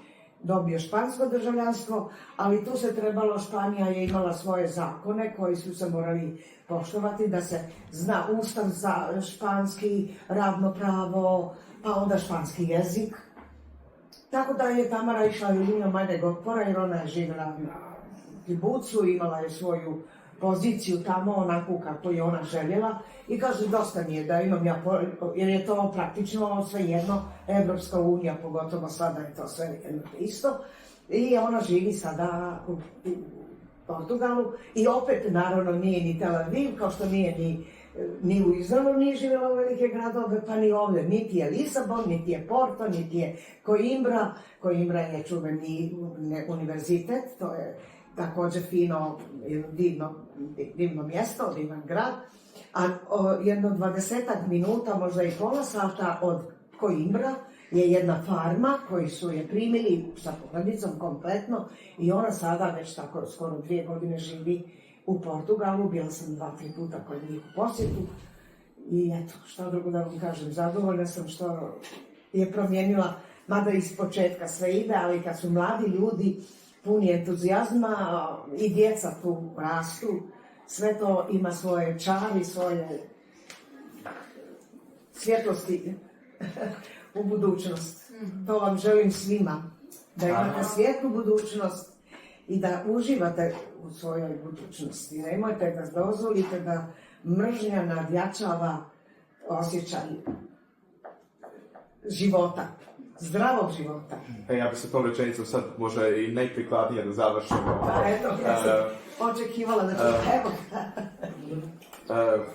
dobio špansko državljanstvo, ali tu se trebalo, Španija je imala svoje zakone koji su se morali poštovati, da se zna ustav za španski, radno pravo, pa onda španski jezik. Tako da je Tamara išla linijom manjeg otpora, jer ona je živjela na kibucu, imala je svoju poziciju tamo onako kako je ona željela i kaže, dosta mi je da imam ja, jer je to praktično sve jedno, Evropska unija, pogotovo sada je to sve jedno isto, i ona živi sada u Portugalu i opet naravno nije ni Tel Aviv, kao što nije ni u Izraelu nije živjela u velike gradove, pa ni ovdje, niti je Lisabon, niti je Porto, niti je Coimbra. Coimbra je čuveni univerzitet, to je također fino, divno mjesto, divan grad, a jedno 20 minuta, možda i pola sata od Coimbra je jedna farma koji su je primili sa porodicom kompletno i ona sada već tako skoro 2 godine živi u Portugalu. Bila sam 2-3 puta kod njih u posjetu i eto, što drugo da vam kažem, zadovoljna sam što je promijenila, mada iz početka sve ide, ali kad su mladi ljudi puni entuzijazma i djeca tu rastu, sve to ima svoje čari, svoje svjetlosti u budućnost. To vam želim svima. Da imate svijetlu budućnost i da uživate u svojoj budućnosti. Nemojte da dozvolite da mržnja nadjačava osjećaj života, zdravog života. Ja bih se tom rečenicom sad može i najprikladnije da završimo. Pa eto, ja sam očekivala da ću, evo.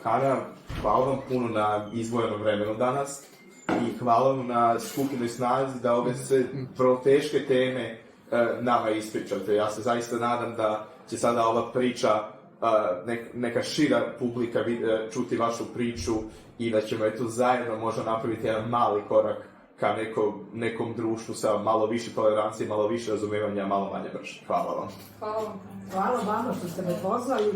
Hana, hvala vam puno na izdvojenom vremenu danas i hvala vam na skupljenoj snazi da ove sve vrlo teške teme nama ispričate. Ja se zaista nadam da će sada ova priča, neka šira publika čuti vašu priču i da ćemo eto zajedno možda napraviti jedan mali korak ka nekom društvu sa malo više tolerancije, malo više razumevanja, malo manje mržnje. Hvala vam. Hvala vam. Hvala vama što ste me pozvali.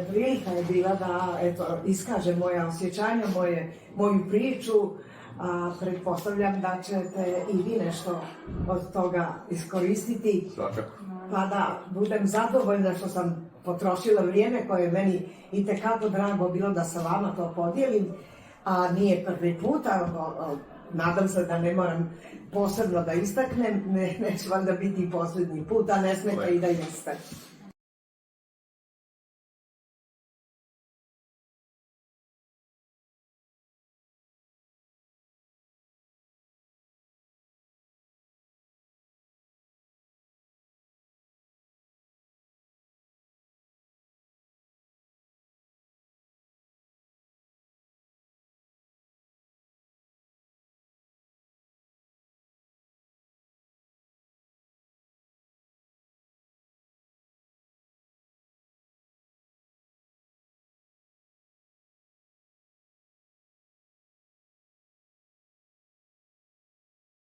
Prilika je bila da iskažem moja osjećanja, moju priču, a pretpostavljam da ćete i vi nešto od toga iskoristiti. Svakako. Pa da budem zadovoljna što sam potrošila vrijeme koje je meni itekako drago bilo da sa vama to podijelim, a nije prvi puta, nadam se da ne moram posebno da istaknem, neće valjda biti i posljednji put, a ne smete i da jeste.